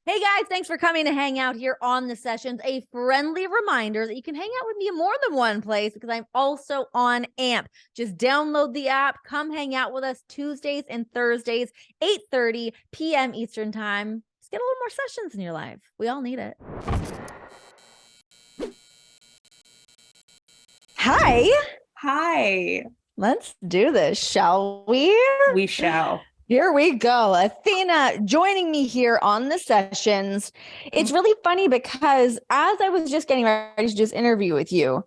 Hey guys, thanks for coming to hang out here on the sessions. A friendly reminder that you can hang out with me in more than one place because I'm also on AMP. Just download the app, come hang out with us Tuesdays and Thursdays, 8:30 p.m. Eastern time. Just get a little more sessions in your life. We all need it. Hi. Hi. Let's do this, shall we? We shall. Here we go. Athena joining me here on the sessions. It's really funny because as I was just getting ready to do this interview with you,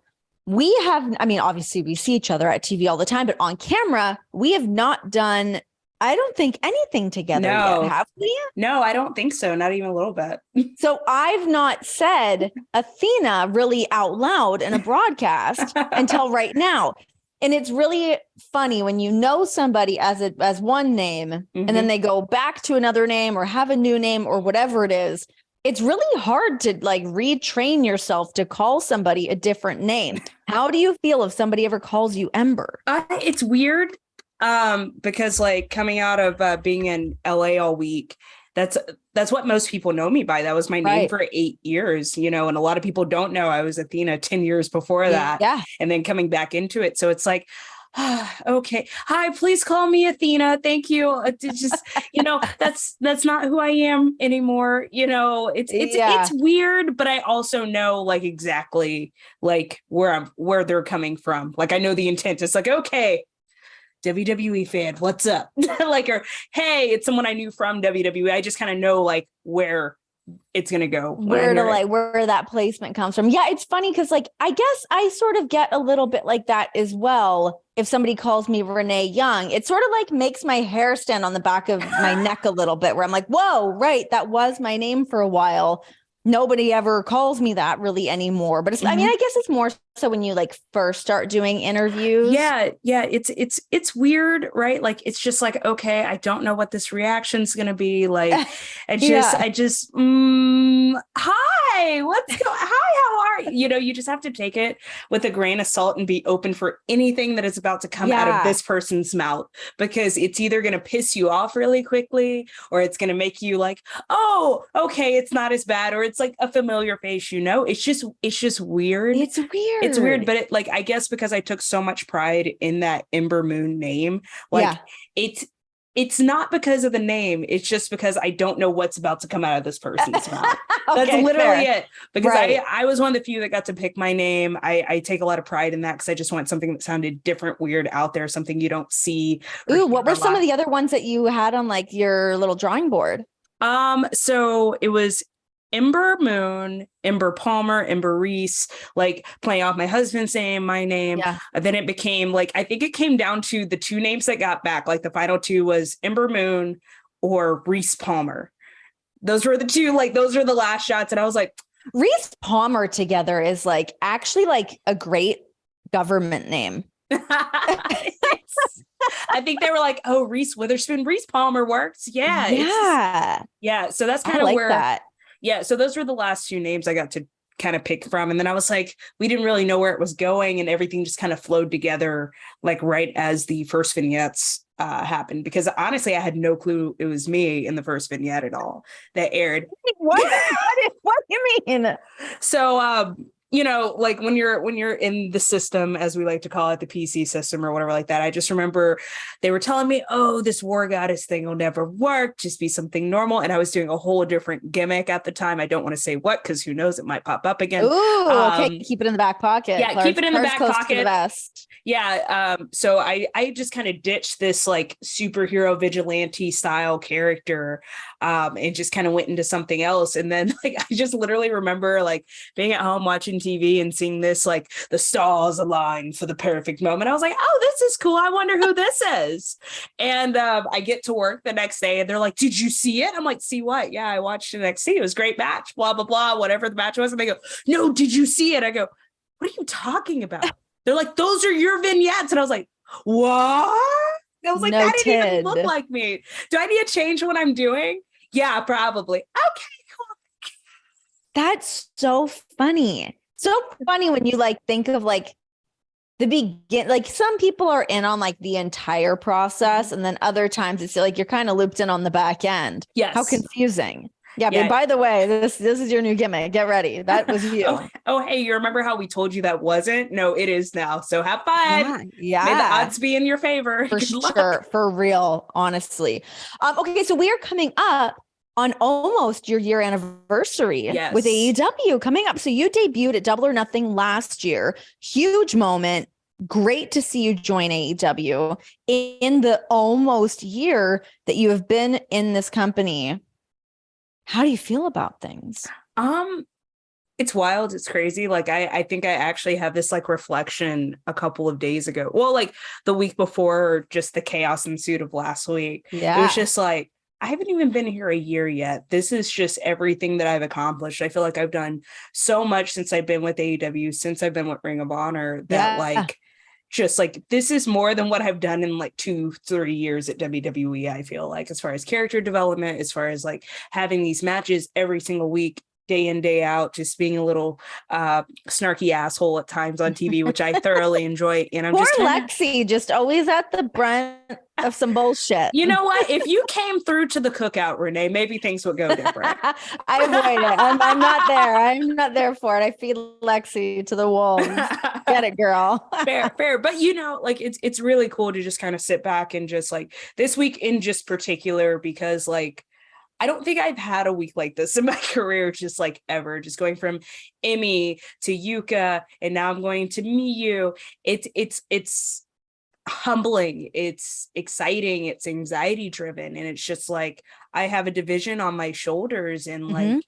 obviously we see each other at TV all the time, but on camera, we have not done, I don't think, anything together yet, have we? No, I don't think so. Not even a little bit. So I've not said Athena really out loud in a broadcast until right now. And it's really funny when you know somebody as one name and then they go back to another name or have a new name or whatever it is. It's really hard to like retrain yourself to call somebody a different name. How do you feel if somebody ever calls you Ember? It's weird because like coming out of being in LA all week, that's what most people know me by. That was my name for 8 years, and a lot of people don't know I was Athena 10 years before that. Yeah. And then coming back into it. So it's like, okay. Hi, please call me Athena. Thank you. It's just, that's not who I am anymore. It's weird, but I also know like exactly like where they're coming from. Like I know the intent. It's like, okay, WWE fan, what's up? Or hey, it's someone I knew from WWE. I just kind of know like where it's gonna go, where that placement comes from. Yeah, it's funny because like I guess I sort of get a little bit like that as well. If somebody calls me Renee Young, it sort of like makes my hair stand on the back of my neck a little bit, where I'm like, whoa, right, that was my name for a while. Nobody ever calls me that really anymore. But I guess it's more so when you like first start doing interviews. Yeah. It's weird, right? Like it's just like, okay, I don't know what this reaction's gonna be like. Hi, how are you? You just have to take it with a grain of salt and be open for anything that is about to come out of this person's mouth, because it's either gonna piss you off really quickly or it's gonna make you like, oh, okay, it's not as bad, or it's like a familiar face, it's just weird. It's weird, but I guess because I took so much pride in that Ember Moon name, it's not because of the name. It's just because I don't know what's about to come out of this person's mouth. That's literally it. Because I was one of the few that got to pick my name. I take a lot of pride in that because I just want something that sounded different, weird, out there, something you don't see. Ooh, what were some of the other ones that you had on like your little drawing board? So it was Ember Moon, Ember Palmer, Ember Reese, like playing off my husband's name, my name. Yeah. Then it became like, I think it came down to the two names that got back. Like the final two was Ember Moon or Reese Palmer. Those were the two, like those were the last shots. And I was like, Reese Palmer together is like actually like a great government name. I think they were like, oh, Reese Witherspoon, Reese Palmer works. Yeah. So that's kind of like where that. Yeah, so those were the last two names I got to kind of pick from. And then I was like, we didn't really know where it was going, and everything just kind of flowed together like right as the first vignettes happened. Because honestly, I had no clue it was me in the first vignette at all that aired. What do you mean? So like when you're in the system, as we like to call it, the PC system or whatever like that, I just remember they were telling me, oh, this war goddess thing will never work, just be something normal. And I was doing a whole different gimmick at the time. I don't want to say what, because who knows, it might pop up again. Ooh, okay, keep it in the back pocket. Yeah, keep it in the back pocket. Vest. Yeah. So I just kind of ditched this like superhero vigilante style character and just kind of went into something else. And then like I just literally remember like being at home watching TV and seeing this, like the stars align for the perfect moment. I was like, oh, this is cool. I wonder who this is. And I get to work the next day and they're like, did you see it? I'm like, see what? Yeah, I watched the next. It was a great match, blah, blah, blah, whatever the match was. And they go, no, did you see it? I go, what are you talking about? They're like, those are your vignettes. And I was like, what? I was like, that didn't even look like me. Do I need to change what I'm doing? Yeah, probably. Okay, cool. That's so funny. So funny when you like think of like the begin, like some people are in on like the entire process, and then other times it's like you're kind of looped in on the back end. Yes. How confusing. Yeah, Yeah. but by the way, this is your new gimmick. Get ready. That was you. Hey, you remember how we told you that wasn't? No, it is now. So have fun. Yeah. May the odds be in your favor. For Good luck. sure. For real, honestly. Okay, so we are coming up on almost your year anniversary with AEW coming up. So you debuted at Double or Nothing last year. Huge moment. Great to see you join AEW in the almost year that you have been in this company. How do you feel about things? It's wild. It's crazy. Like, I think I actually have this like reflection a couple of days ago. Well, like the week before, just the chaos ensued of last week. Yeah. It was just like, I haven't even been here a year yet. This is just everything that I've accomplished. I feel like I've done so much since I've been with AEW, since I've been with Ring of Honor, that like, just like, this is more than what I've done in like 2-3 years at WWE. I feel like, as far as character development, as far as like having these matches every single week, day in, day out, just being a little snarky asshole at times on TV, which I thoroughly enjoy. And I'm Poor just Lexi, just always at the brunt of some bullshit. You know what? If you came through to the cookout, Renee, maybe things would go different. I avoid it. I'm not there. I'm not there for it. I feed Lexi to the wolves. Get it, girl. Fair. But like it's really cool to just kind of sit back and just like this week in just particular, because like I don't think I've had a week like this in my career, just like ever, just going from Emmy to Yuka, and now I'm going to Miyu. It's humbling, it's exciting, it's anxiety driven, and it's just like I have a division on my shoulders, and like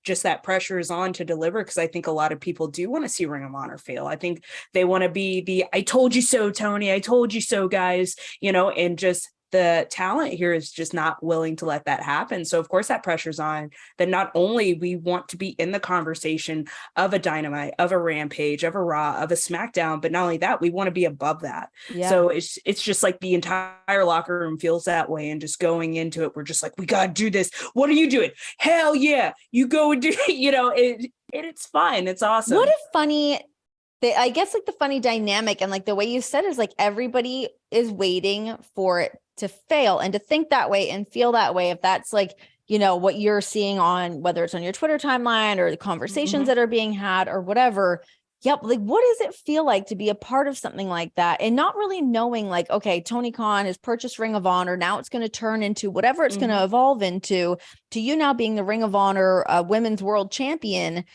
just that pressure is on to deliver, because I think a lot of people do want to see Ring of Honor fail. I think they want to be the I told you so, Tony, I told you so guys, and just the talent here is just not willing to let that happen. So of course that pressure's on. That not only we want to be in the conversation of a Dynamite, of a Rampage, of a Raw, of a SmackDown, but not only that, we want to be above that. Yeah. So it's just like the entire locker room feels that way, and just going into it, we're just like, we gotta do this. What are you doing? Hell yeah, you go and do it. It's fun. It's awesome. What a funny. I guess like the funny dynamic, and like the way you said is like everybody is waiting for it to fail and to think that way and feel that way. If that's like, what you're seeing on, whether it's on your Twitter timeline or the conversations that are being had or whatever. Yep. Like, what does it feel like to be a part of something like that, and not really knowing like, okay, Tony Khan has purchased Ring of Honor. Now it's going to turn into whatever it's going to evolve into, to you now being the Ring of Honor women's world champion.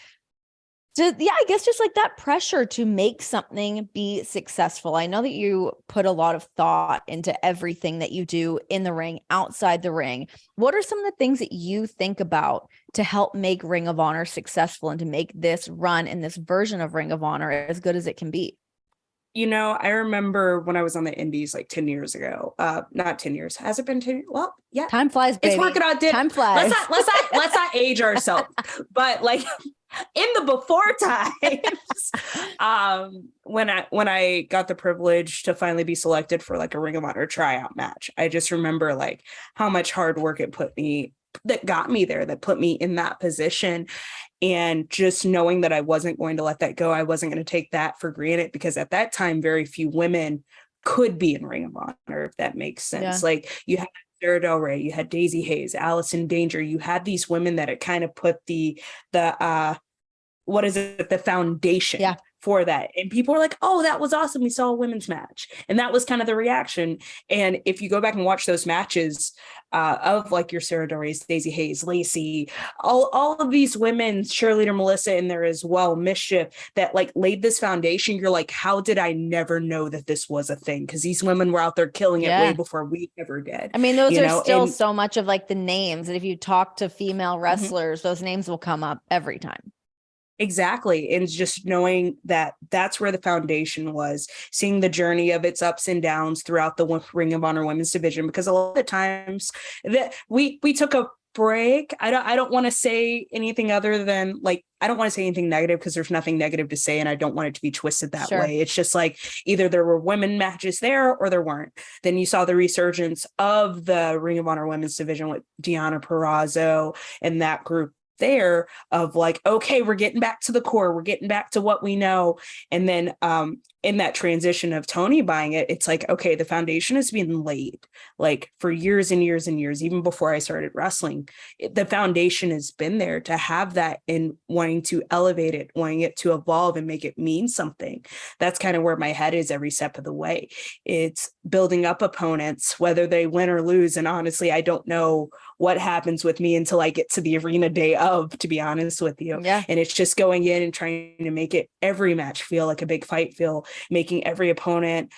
I guess just like that pressure to make something be successful. I know that you put a lot of thought into everything that you do in the ring, outside the ring. What are some of the things that you think about to help make Ring of Honor successful and to make this run and this version of Ring of Honor as good as it can be? I remember when I was on the indies like 10 years ago, not 10 years. Has it been 10 years? Well, yeah. Time flies, baby. It's working on Time flies. Let's not age ourselves. But like in the before times, when I got the privilege to finally be selected for like a Ring of Honor tryout match, I just remember like how much hard work it got me there, that put me in that position. And just knowing that I wasn't going to let that go. I wasn't going to take that for granted, because at that time, very few women could be in Ring of Honor, if that makes sense. Yeah. Like you had Sarah Del Rey, you had Daisy Hayes, Allison Danger, you had these women that had kind of put the foundation for that. And people were like, oh, that was awesome. We saw a women's match. And that was kind of the reaction. And if you go back and watch those matches of like your Sarah Del Rey's, Daisy Hayes, Lacey, all of these women, cheerleader Melissa in there as well, Mischief, that like laid this foundation. You're like, how did I never know that this was a thing? Because these women were out there killing it way before we ever did. I mean, those are still so much of like the names. And if you talk to female wrestlers, those names will come up every time. Exactly. And just knowing that that's where the foundation was, seeing the journey of its ups and downs throughout the Ring of Honor women's division, because a lot of times that we took a break. I don't want to say anything other than like, I don't want to say anything negative, because there's nothing negative to say, and I don't want it to be twisted that way. It's just like either there were women matches there or there weren't. Then you saw the resurgence of the Ring of Honor women's division with Deonna Purrazzo and that group there of like, okay, we're getting back to the core, we're getting back to what we know. And then in that transition of Tony buying it, it's like, okay, the foundation has been laid like for years and years and years, even before I started wrestling. The foundation has been there to have that, and wanting to elevate it, wanting it to evolve and make it mean something. That's kind of where my head is every step of the way. It's building up opponents, whether they win or lose. And honestly, I don't know what happens with me until I get to the arena day of, to be honest with you. Yeah. And it's just going in and trying to make it every match feel like a big fight, making every opponent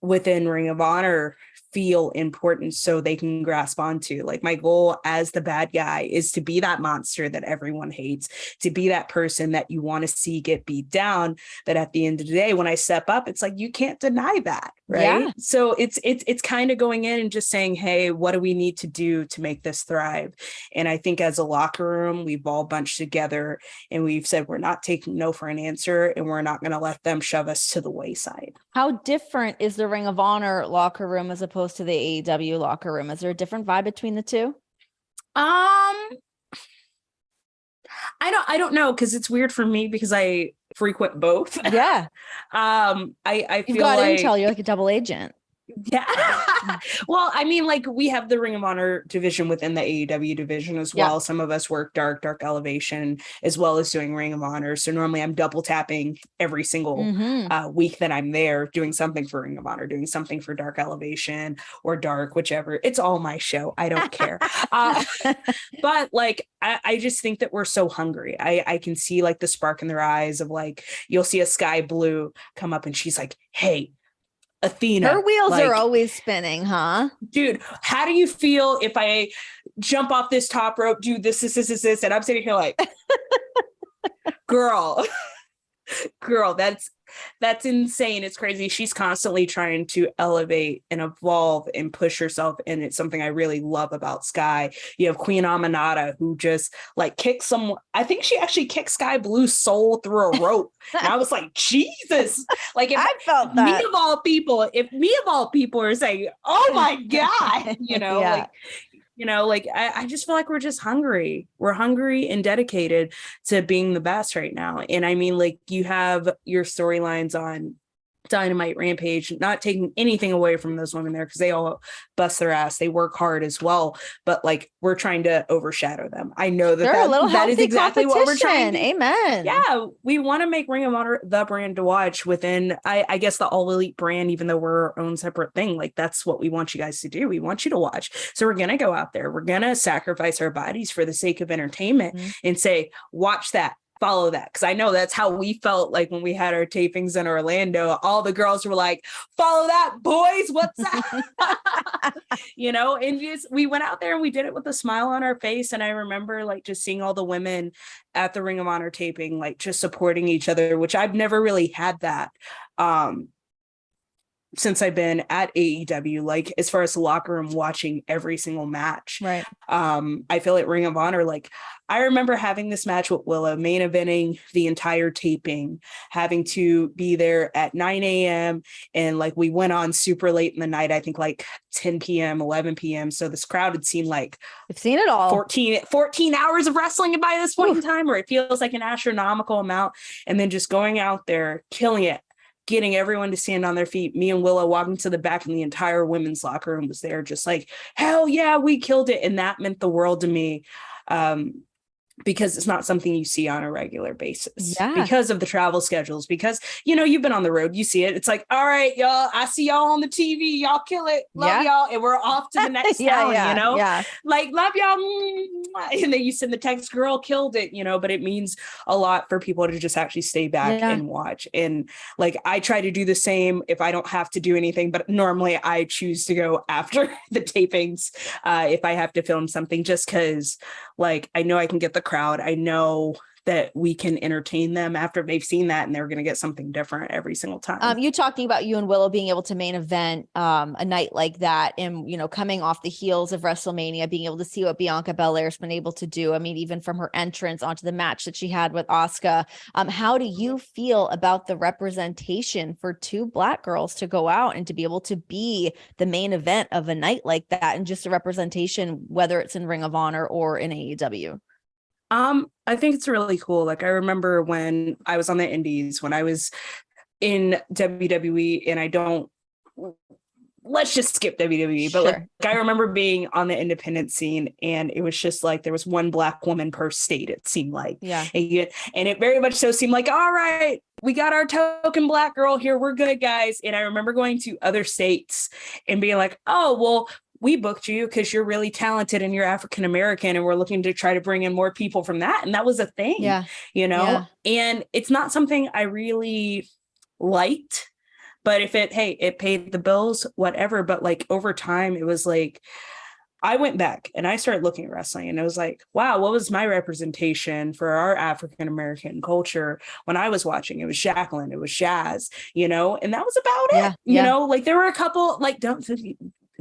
within Ring of Honor feel important so they can grasp onto. Like, my goal as the bad guy is to be that monster that everyone hates, to be that person that you want to see get beat down. But at the end of the day, when I step up, it's like, you can't deny that. Right. Yeah. So it's kind of going in and just saying, hey, what do we need to do to make this thrive? And I think as a locker room, we've all bunched together and we've said, we're not taking no for an answer, and we're not going to let them shove us to the wayside. How different is the Ring of Honor locker room as opposed to the AEW locker room? Is there a different vibe between the two? I don't know, because it's weird for me because I frequent both. Yeah. I feel you've got like intel. You're like a double agent. Yeah. Well, I mean, like, we have the Ring of Honor division within the AEW division as well. Some of us work dark elevation, as well as doing Ring of Honor. So normally I'm double tapping every single week that I'm there, doing something for Ring of Honor, doing something for dark elevation or dark, whichever. It's all my show. I don't care. But like, I just think that we're so hungry. I can see like the spark in their eyes of like, you'll see a Sky Blue come up and she's like, hey, Athena. Her wheels are always spinning, huh? Dude, how do you feel if I jump off this top rope, do this, and I'm sitting here like, girl, that's insane. It's crazy. She's constantly trying to elevate and evolve and push herself. And it's something I really love about Sky. You have Queen Aminata, who just like kicks someone. I think she actually kicked Sky Blue's soul through a rope. And I was like, Jesus. Like, if I felt that. If me of all people are saying, oh my God, I just feel like we're just hungry. We're hungry and dedicated to being the best right now. And I mean, like, you have your storylines on Dynamite, Rampage, not taking anything away from those women there, because they all bust their ass. They work hard as well, but like, we're trying to overshadow them. I know that is exactly what we're trying to. Amen. Yeah, we want to make Ring of Honor the brand to watch within, I guess, the All Elite brand, even though we're our own separate thing. Like, that's what we want you guys to do. We want you to watch. So we're gonna go out there. We're gonna sacrifice our bodies for the sake of entertainment and say, watch that. Follow that, because I know that's how we felt like when we had our tapings in Orlando. All the girls were like, follow that, boys, what's that? And we went out there and we did it with a smile on our face. And I remember like just seeing all the women at the Ring of Honor taping, like just supporting each other, which I've never really had that since I've been at AEW, like, as far as the locker room watching every single match. Right. I feel like Ring of Honor, like, I remember having this match with Willow, main eventing the entire taping, having to be there at 9 a.m. And like, we went on super late in the night, I think like 10 p.m., 11 p.m. So this crowd had seen like, I've seen it all. 14 hours of wrestling by this point in time, where it feels like an astronomical amount. And then just going out there, killing it, getting everyone to stand on their feet. Me and Willow walking to the back, and the entire women's locker room was there, just like, hell yeah, we killed it. And that meant the world to me. Because it's not something you see on a regular basis, because of the travel schedules, because, you've been on the road, you see it. It's like, all right, y'all, I see y'all on the TV. Y'all kill it. Love y'all. And we're off to the next town, like, love y'all. And then you send the text, girl killed it, but it means a lot for people to just actually stay back and watch. And like, I try to do the same if I don't have to do anything, but normally I choose to go after the tapings if I have to film something, just because like, I know I can get the crowd. I know that we can entertain them after they've seen that, and they're going to get something different every single time. You talking about you and Willow being able to main event a night like that, and coming off the heels of WrestleMania, being able to see what Bianca Belair's been able to do. I mean, even from her entrance onto the match that she had with Asuka. How do you feel about the representation for two Black girls to go out and to be able to be the main event of a night like that, and just a representation, whether it's in Ring of Honor or in AEW? I think it's really cool. Like, I remember when I was on the indies, when I was in WWE, and I don't, let's just skip WWE, but like I remember being on the independent scene, and it was just like there was one Black woman per state, it seemed like. Yeah. And it very much so seemed like, all right, we got our token Black girl here, we're good, guys. And I remember going to other states and being like, oh, well, we booked you because you're really talented and you're African American, and we're looking to try to bring in more people from that. And that was a thing, you know? Yeah. And it's not something I really liked. But if it paid the bills, whatever. But like over time, it was like, I went back and I started looking at wrestling, and it was like, wow, what was my representation for our African-American culture when I was watching? It was Jacqueline, it was Jazz, you know, and that was about it. You know, like there were a couple, like,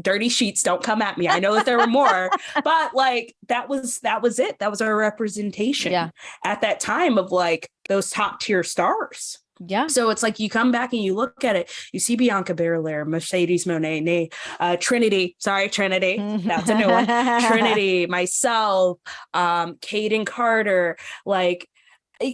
dirty sheets, don't come at me. I know that there were more, but like, that was it. That was our representation at that time of like those top tier stars. Yeah. So it's like you come back and you look at it, you see Bianca Belair, Mercedes Moné, Trinity. That's a new one. Trinity, myself, Kaden Carter, like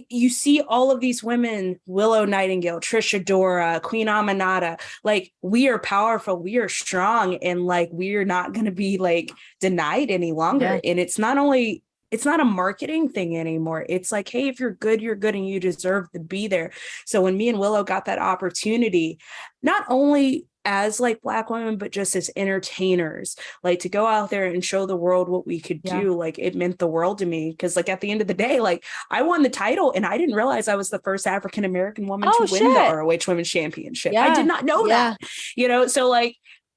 you see all of these women, Willow Nightingale, Trisha Dora, Queen Aminata, like we are powerful, we are strong, and like we are not going to be like denied any longer. And it's not a marketing thing anymore. It's like, hey, if you're good, and you deserve to be there. So when me and Willow got that opportunity, not only as like Black women, but just as entertainers, like to go out there and show the world what we could do, like it meant the world to me. Cause like at the end of the day, like I won the title and I didn't realize I was the first African-American woman to win the ROH Women's Championship. I did not know that, you know? So like,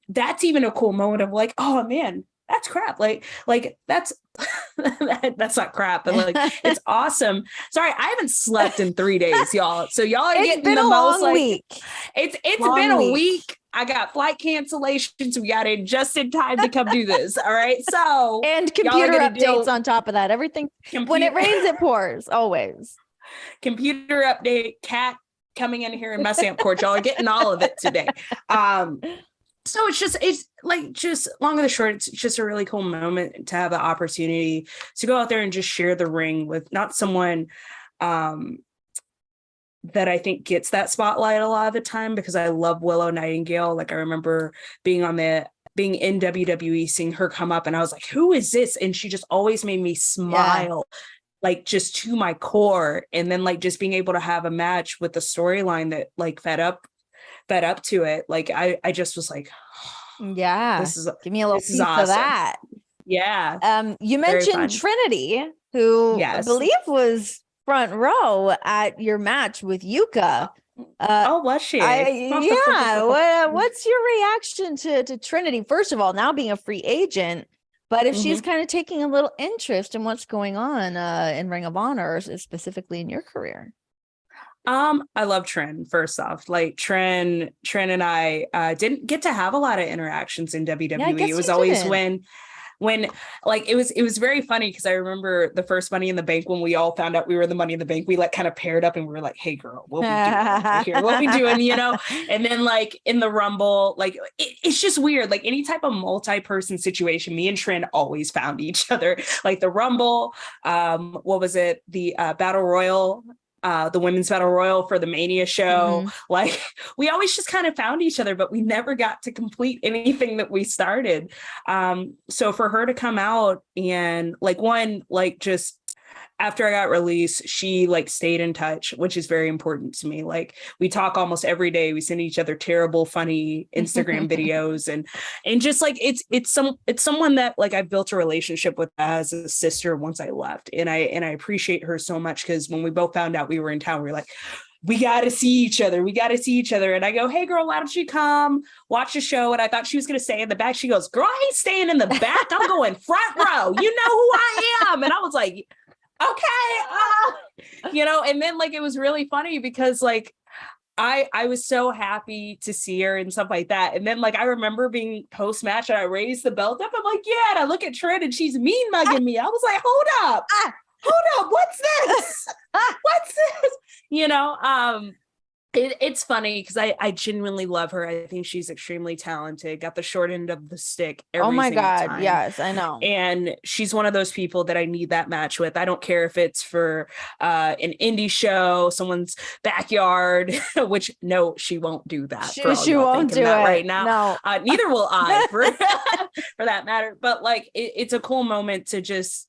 that's even a cool moment of like, oh man, that's crap. Like that's that's not crap, but like it's awesome. Sorry, I haven't slept in 3 days, y'all. So y'all are getting the most like week. It's been a week. I got flight cancellations. We got in just in time to come do this. All right. So and computer updates on top of that. Everything when it rains, it pours. Always. Computer update, cat coming in here and messing up court. Y'all are getting all of it today. So it's long and the short, it's just a really cool moment to have the opportunity to go out there and just share the ring with not someone that I think gets that spotlight a lot of the time, because I love Willow Nightingale. Like I remember being in WWE, seeing her come up, and I was like, who is this? And she just always made me smile. Like just to my core. And then like just being able to have a match with the storyline that like fed up to it. Like I just was like, give me a little piece of that. You mentioned Trinity, who I believe was front row at your match with Yuka. Was she? What's your reaction to Trinity? First of all, now being a free agent, but if she's kind of taking a little interest in what's going on in Ring of Honor, specifically in your career. I love Trin, first off. Like Trin and I didn't get to have a lot of interactions in WWE. It was always when like it was very funny, because I remember the first Money in the Bank, when we all found out we were the Money in the Bank, we like kind of paired up and we were like, hey girl, what we doing here? What we doing, you know? And then like in the Rumble, like it's just weird. Like any type of multi-person situation, me and Trin always found each other. Like the Rumble, what was it? The Battle Royal, the women's battle royal for the Mania show. Like we always just kind of found each other, but we never got to complete anything that we started. So for her to come out and just after I got released, she like stayed in touch, which is very important to me. Like we talk almost every day. We send each other terrible, funny Instagram videos, and just like it's someone that like I built a relationship with as a sister once I left, and I appreciate her so much, because when we both found out we were in town, we were like, we got to see each other. And I go, hey girl, why don't you come watch the show? And I thought she was going to stay in the back. She goes, girl, I ain't staying in the back. I'm going front row. You know who I am. And I was like, okay, you know, and then like it was really funny because like I was so happy to see her and stuff like that. And then like I remember being post match and I raised the belt up. I'm like, yeah, and I look at Trin and she's mean mugging me. I was like, hold up, what's this? You know, It's funny because I genuinely love her. I think she's extremely talented, got the short end of the stick Oh every my single God. time. Yes, I know. And she's one of those people that I need that match with. I don't care if it's for an indie show, someone's backyard, which no, she won't do that. She won't do that it right now. No. Neither will I for, for that matter. But like, it's a cool moment to just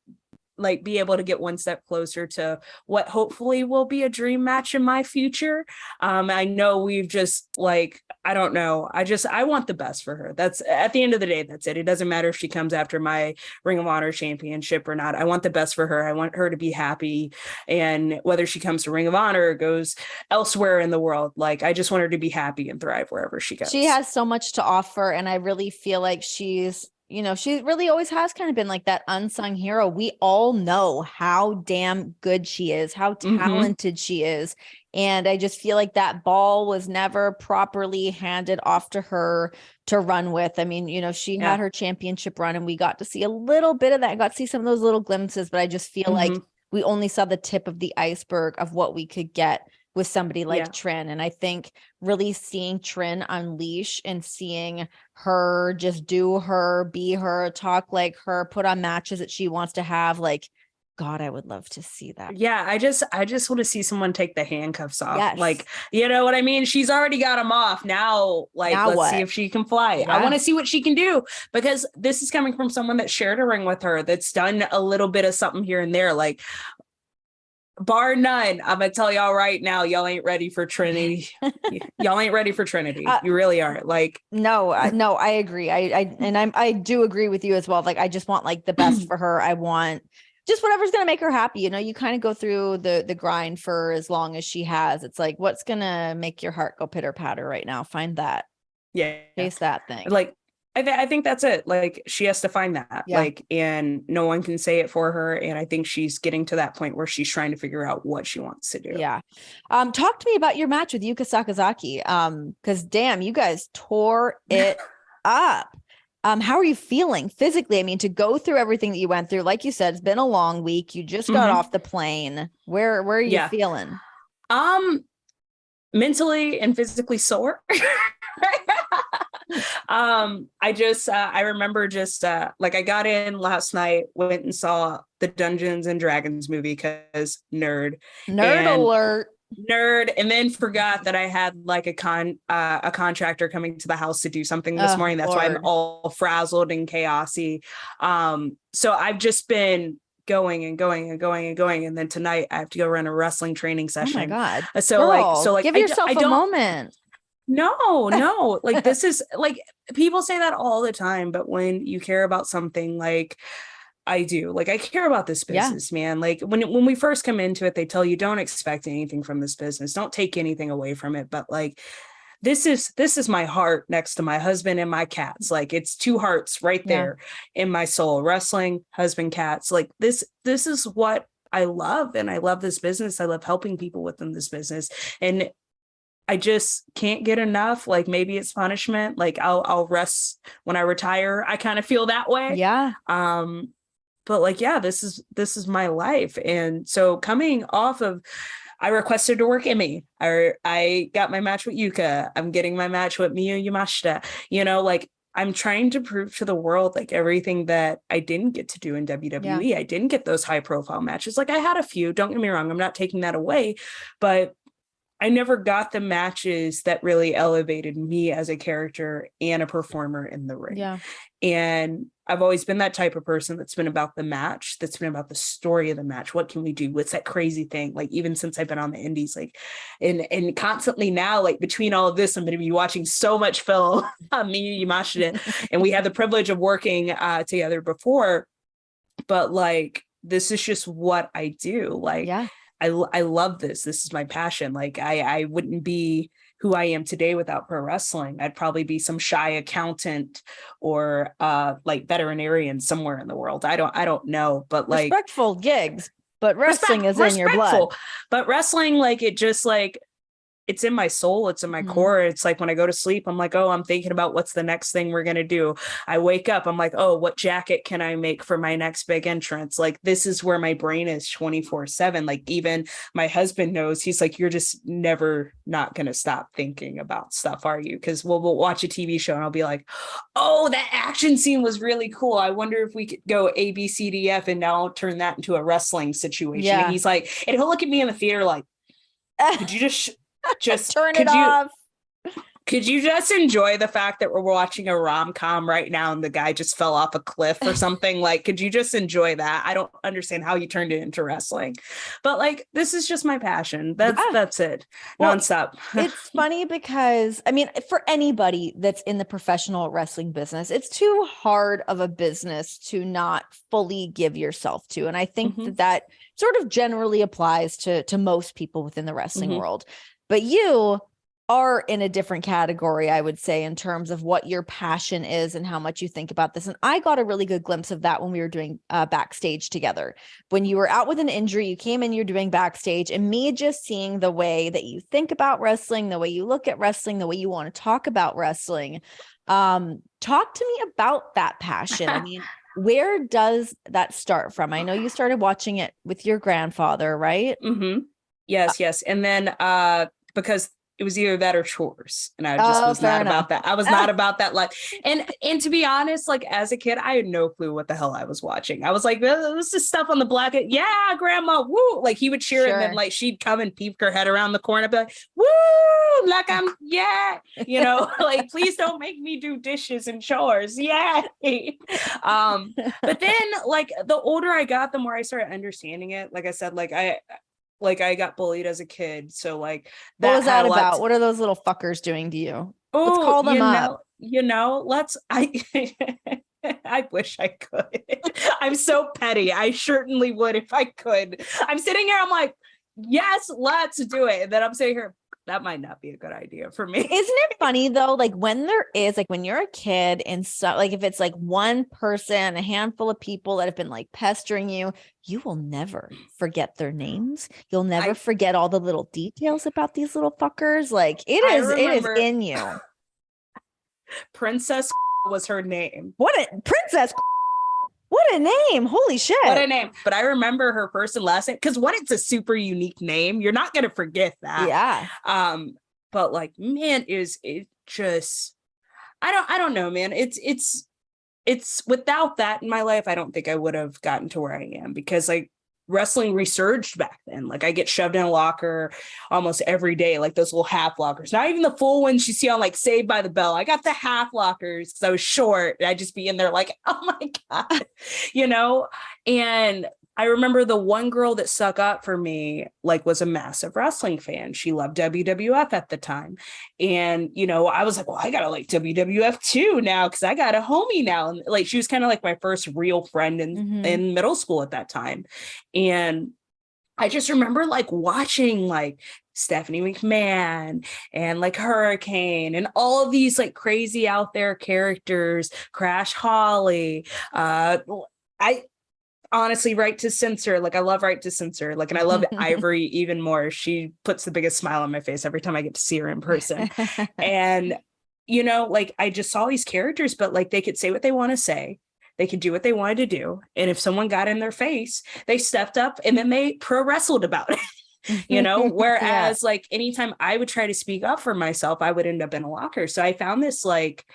like be able to get one step closer to what hopefully will be a dream match in my future. I know we've just like, I don't know. I want the best for her. That's at the end of the day, that's it. It doesn't matter if she comes after my Ring of Honor championship or not. I want the best for her. I want her to be happy. And whether she comes to Ring of Honor or goes elsewhere in the world, like I just want her to be happy and thrive wherever she goes. She has so much to offer. And I really feel like she's, you know, she really always has kind of been like that unsung hero. We all know how damn good she is, how talented she is. And I just feel like that ball was never properly handed off to her to run with. I mean, you know, she had her championship run and we got to see a little bit of that, got to see some of those little glimpses, but I just feel like we only saw the tip of the iceberg of what we could get with somebody like Trin. And I think really seeing Trin unleash and seeing her just do her, be her, talk like her, put on matches that she wants to have, like, God, I would love to see that. Yeah, I just want to see someone take the handcuffs off. Yes. Like, you know what I mean? She's already got them off. Now, like, let's see if she can fly. Yeah. I want to see what she can do, because this is coming from someone that shared a ring with her, that's done a little bit of something here and there. Like, bar none, I'm gonna tell y'all right now, y'all ain't ready for Trinity. Y'all ain't ready for Trinity. You really aren't. Like, no, I agree. I do agree with you as well. Like, I just want like the best for her. I want just whatever's gonna make her happy. You know, you kind of go through the grind for as long as she has. It's like, what's gonna make your heart go pitter patter right now? Find that. Yeah, chase that thing. Like, I think that's it. Like, she has to find that. Like, and no one can say it for her. And I think she's getting to that point where she's trying to figure out what she wants to do. Yeah. Talk to me about your match with Yuka Sakazaki. Because damn, you guys tore it up. How are you feeling physically? I mean, to go through everything that you went through, like you said, it's been a long week. You just got off the plane. Where are you feeling? Mentally and physically sore. I remember just like I got in last night, went and saw the Dungeons and Dragons movie because nerd alert, and then forgot that I had like a contractor coming to the house to do something this morning. That's why I'm all frazzled and chaosy. So I've just been going, and then tonight I have to go run a wrestling training session. Oh my God. So Girl, give yourself a moment. No, like, this is like, people say that all the time, but when you care about something, like I do, like, I care about this business, man. Like, when we first come into it, they tell you don't expect anything from this business, don't take anything away from it, but like, this is my heart next to my husband and my cats. Like, it's two hearts right there in my soul. Wrestling, husband, cats. Like, this is what I love, and I love this business. I love helping people within this business, and I just can't get enough. Like, maybe it's punishment. Like, I'll rest when I retire. I kind of feel that way. Yeah. But like, yeah, this is my life. And so coming off of, I requested to work Emmy. I got my match with Yuka. I'm getting my match with Miyu Yamashita. You know, like, I'm trying to prove to the world, like, everything that I didn't get to do in WWE. Yeah. I didn't get those high profile matches. Like, I had a few, don't get me wrong. I'm not taking that away, but I never got the matches that really elevated me as a character and a performer in the ring. Yeah. And I've always been that type of person that's been about the match, that's been about the story of the match. What can we do? What's that crazy thing? Like, even since I've been on the indies, like, and constantly now, like, between all of this, I'm going to be watching so much film on Miyu Yamashita, and we had the privilege of working together before, but like, this is just what I do. Like, I love this. This is my passion. Like, I wouldn't be who I am today without pro wrestling. I'd probably be some shy accountant or like veterinarian somewhere in the world. I don't know, but like, respectful gigs, but wrestling is in your blood. But wrestling, like, it just, like, it's in my soul. It's in my Mhm. core. It's like when I go to sleep, I'm like, oh, I'm thinking about what's the next thing we're going to do. I wake up, I'm like, oh, what jacket can I make for my next big entrance? Like, this is where my brain is 24/7. Like, even my husband knows, he's like, you're just never not going to stop thinking about stuff, are you? Because we'll watch a TV show and I'll be like, oh, that action scene was really cool. I wonder if we could go A, B, C, D, F, and now turn that into a wrestling situation. And he's like, and he'll look at me in the theater like, could you just turn it off? Could you just enjoy the fact that we're watching a rom-com right now and the guy just fell off a cliff or something? Like, could you just enjoy that? I don't understand how you turned it into wrestling, but like, this is just my passion. That's it. Well, nonstop. It's funny because, I mean, for anybody that's in the professional wrestling business, it's too hard of a business to not fully give yourself to. And I think that sort of generally applies to most people within the wrestling world. But you are in a different category, I would say, in terms of what your passion is and how much you think about this. And I got a really good glimpse of that when we were doing backstage together. When you were out with an injury, you came in, you're doing backstage, and me just seeing the way that you think about wrestling, the way you look at wrestling, the way you want to talk about wrestling. Talk to me about that passion. I mean, where does that start from? I know you started watching it with your grandfather, right? Yes. And then because it was either that or chores. And I just was not about that. I was not about that. Like, and to be honest, like as a kid, I had no clue what the hell I was watching. I was like, this is stuff on the black. Yeah, grandma, woo. Like he would cheer and then like she'd come and peek her head around the corner, be like, woo, like like, please don't make me do dishes and chores. Yeah. But then like the older I got, the more I started understanding it. Like I said, I got bullied as a kid. So like that what was that about? What are those little fuckers doing to you? Oh, let's call them up. I wish I could. I'm so petty. I certainly would if I could. I'm sitting here, I'm like, yes, let's do it. And then I'm sitting here, that might not be a good idea for me. Isn't it funny though? Like when there is, like when you're a kid and so like if it's like one person, a handful of people that have been like pestering you, you will never forget their names. You'll never forget all the little details about these little fuckers. Like it is in you. Princess was her name. What a princess. What a name. Holy shit. What a name. But I remember her first and last name because when it's a super unique name, you're not going to forget that. Yeah. But like, man, it just, I don't know, man. It's without that in my life, I don't think I would have gotten to where I am because like wrestling resurged back then. Like I get shoved in a locker almost every day, like those little half lockers, not even the full ones you see on like Saved by the Bell. I got the half lockers because I was short. I'd just be in there like, oh my God, and I remember the one girl that stuck up for me, like was a massive wrestling fan. She loved WWF at the time. And, I was like, well, I gotta like WWF too now because I got a homie now. And like, she was kind of like my first real friend in middle school at that time. And I just remember like watching like Stephanie McMahon and like Hurricane and all of these like crazy out there characters, Crash Holly. Honestly, Right to Censor, like I love Right to Censor, like, and I love Ivory even more. She puts the biggest smile on my face every time I get to see her in person. And like I just saw these characters, but like they could say what they want to say, they could do what they wanted to do, and if someone got in their face, they stepped up and then they pro wrestled about it. Whereas like anytime I would try to speak up for myself, I would end up in a locker. So I found this like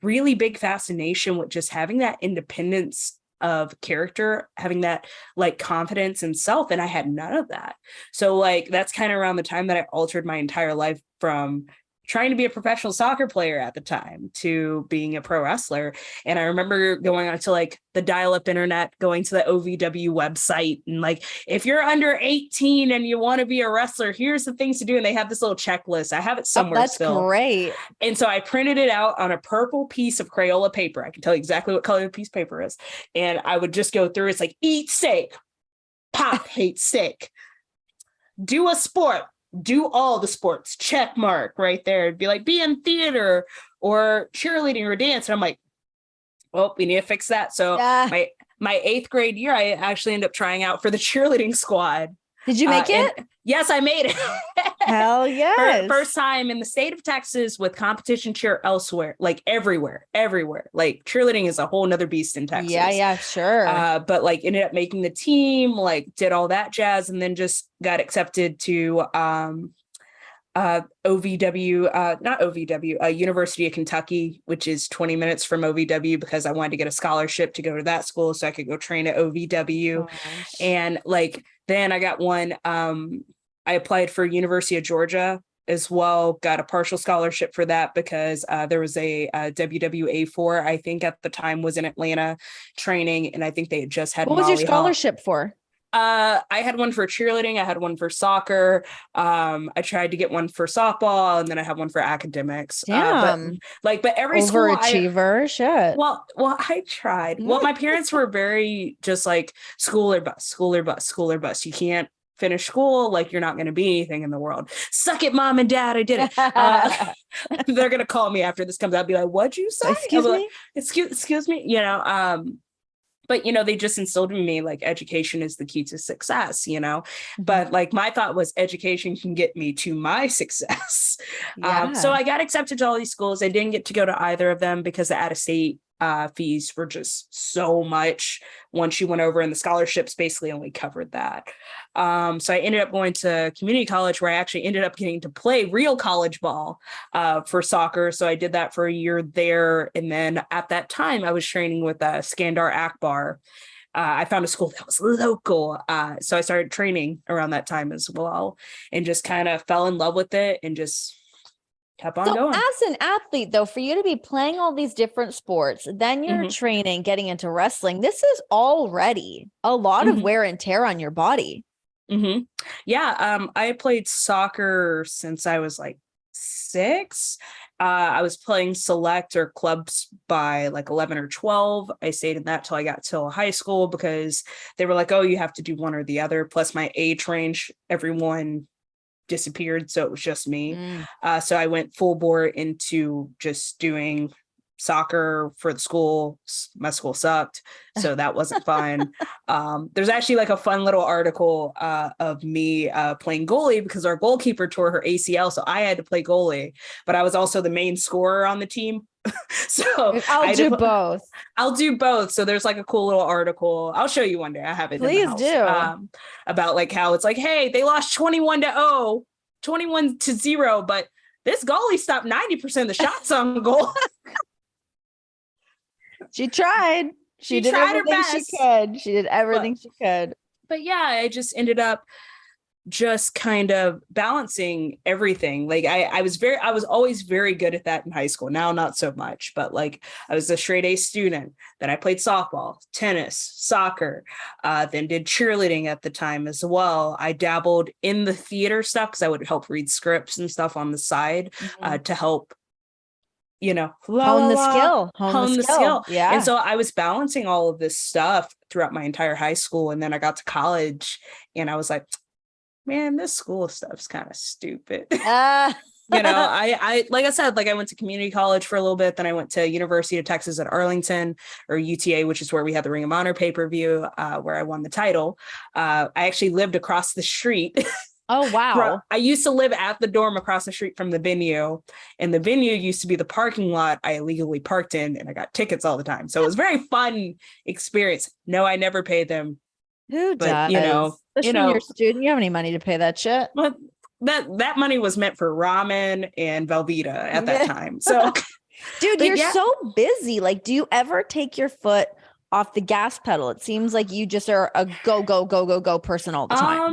really big fascination with just having that independence of character, having that like confidence in self, and I had none of that. So like that's kind of around the time that I altered my entire life from trying to be a professional soccer player at the time to being a pro wrestler. And I remember going onto like the dial-up internet, going to the OVW website, and like, if you're under 18 and you want to be a wrestler, here's the things to do. And they have this little checklist. I have it somewhere. That's still great. And so I printed it out on a purple piece of Crayola paper. I can tell you exactly what color the piece of paper is. And I would just go through. It's like, eat steak, pop, hate steak, do a sport, do all the sports, check mark right there. It'd be like, be in theater or cheerleading or dance. And I'm like, well, we need to fix that. So my 8th grade year, I actually ended up trying out for the cheerleading squad. Did you make it? Yes, I made it. Hell yes. First time in the state of Texas with competition cheer elsewhere, like everywhere. Like cheerleading is a whole nother beast in Texas. Yeah, sure. But like ended up making the team, like did all that jazz, and then just got accepted to OVW, not OVW, University of Kentucky, which is 20 minutes from OVW, because I wanted to get a scholarship to go to that school so I could go train at OVW. Gosh. And like then I got one, I applied for University of Georgia as well, got a partial scholarship for that because there was a WWA4, I think at the time was in Atlanta training, and I think they had just had What was your scholarship for? I had one for cheerleading, I had one for soccer, I tried to get one for softball, and then I had one for academics. Damn. But every overachiever, shit. Well, I tried. Well, my parents were very just like school or bus. You can't finish school, like you're not going to be anything in the world. Suck it, mom and dad, I did it. They're going to call me after this comes out, be like, what'd you say? Excuse me? Like, excuse me, but they just instilled in me like education is the key to success, but like my thought was education can get me to my success. So I got accepted to all these schools. I didn't get to go to either of them because the out-of-state fees were just so much once you went over, and the scholarships basically only covered that. So I ended up going to community college, where I actually ended up getting to play real college ball for soccer. So I did that for a year there. And then at that time I was training with Skandar Akbar. I found a school that was local. So I started training around that time as well, and just kind of fell in love with it and just kept on going. As an athlete, though, for you to be playing all these different sports, then you're training, getting into wrestling, this is already a lot of wear and tear on your body. Yeah. I played soccer since I was like 6. I was playing select or clubs by like 11 or 12. I stayed in that till I got till high school, because they were like, oh, you have to do one or the other. Plus my age range, everyone disappeared, so it was just me. So I went full bore into just doing soccer for the school. My school sucked, so that wasn't fun. There's actually like a fun little article of me playing goalie, because our goalkeeper tore her ACL, so I had to play goalie, but I was also the main scorer on the team. So I'll do both. So there's like a cool little article. I'll show you one day. I have it. Please in the house, do. About like how it's like, hey, they lost 21-0, 21-0, but this goalie stopped 90% of the shots on goal. She tried. She did tried her everything best. she could. She did everything she could. But yeah, I just ended up just kind of balancing everything. Like I was always very good at that in high school. Now not so much, but like I was a straight A student. Then I played softball, tennis, soccer, then did cheerleading at the time as well. I dabbled in the theater stuff because I would help read scripts and stuff on the side to help hone the skill. Yeah. And so I was balancing all of this stuff throughout my entire high school. And then I got to college and I was like, man, this school stuff's kind of stupid. I like I said, like I went to community college for a little bit. Then I went to University of Texas at Arlington, or UTA, which is where we had the Ring of Honor pay-per-view, where I won the title. I actually lived across the street. Oh, wow. I used to live at the dorm across the street from the venue, and the venue used to be the parking lot I illegally parked in, and I got tickets all the time. So it was a very fun experience. No, I never paid them. Who does? Especially when you're a student, you have any money to pay that shit. But that money was meant for ramen and Velveeta at that time. So, dude, you're so busy. Like, do you ever take your foot off the gas pedal? It seems like you just are a go person all the time.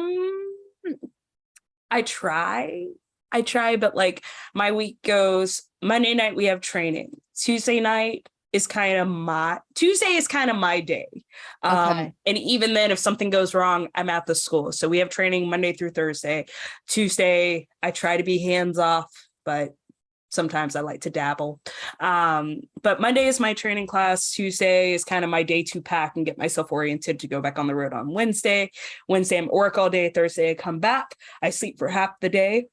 I try, but like my week goes, Monday night we have training. Tuesday is kind of my day. And even then, if something goes wrong, I'm at the school. So we have training Monday through Thursday. Tuesday, I try to be hands off, but sometimes I like to dabble. But Monday is my training class. Tuesday is kind of my day to pack and get myself oriented to go back on the road on Wednesday. Wednesday, I'm work all day. Thursday, I come back. I sleep for half the day.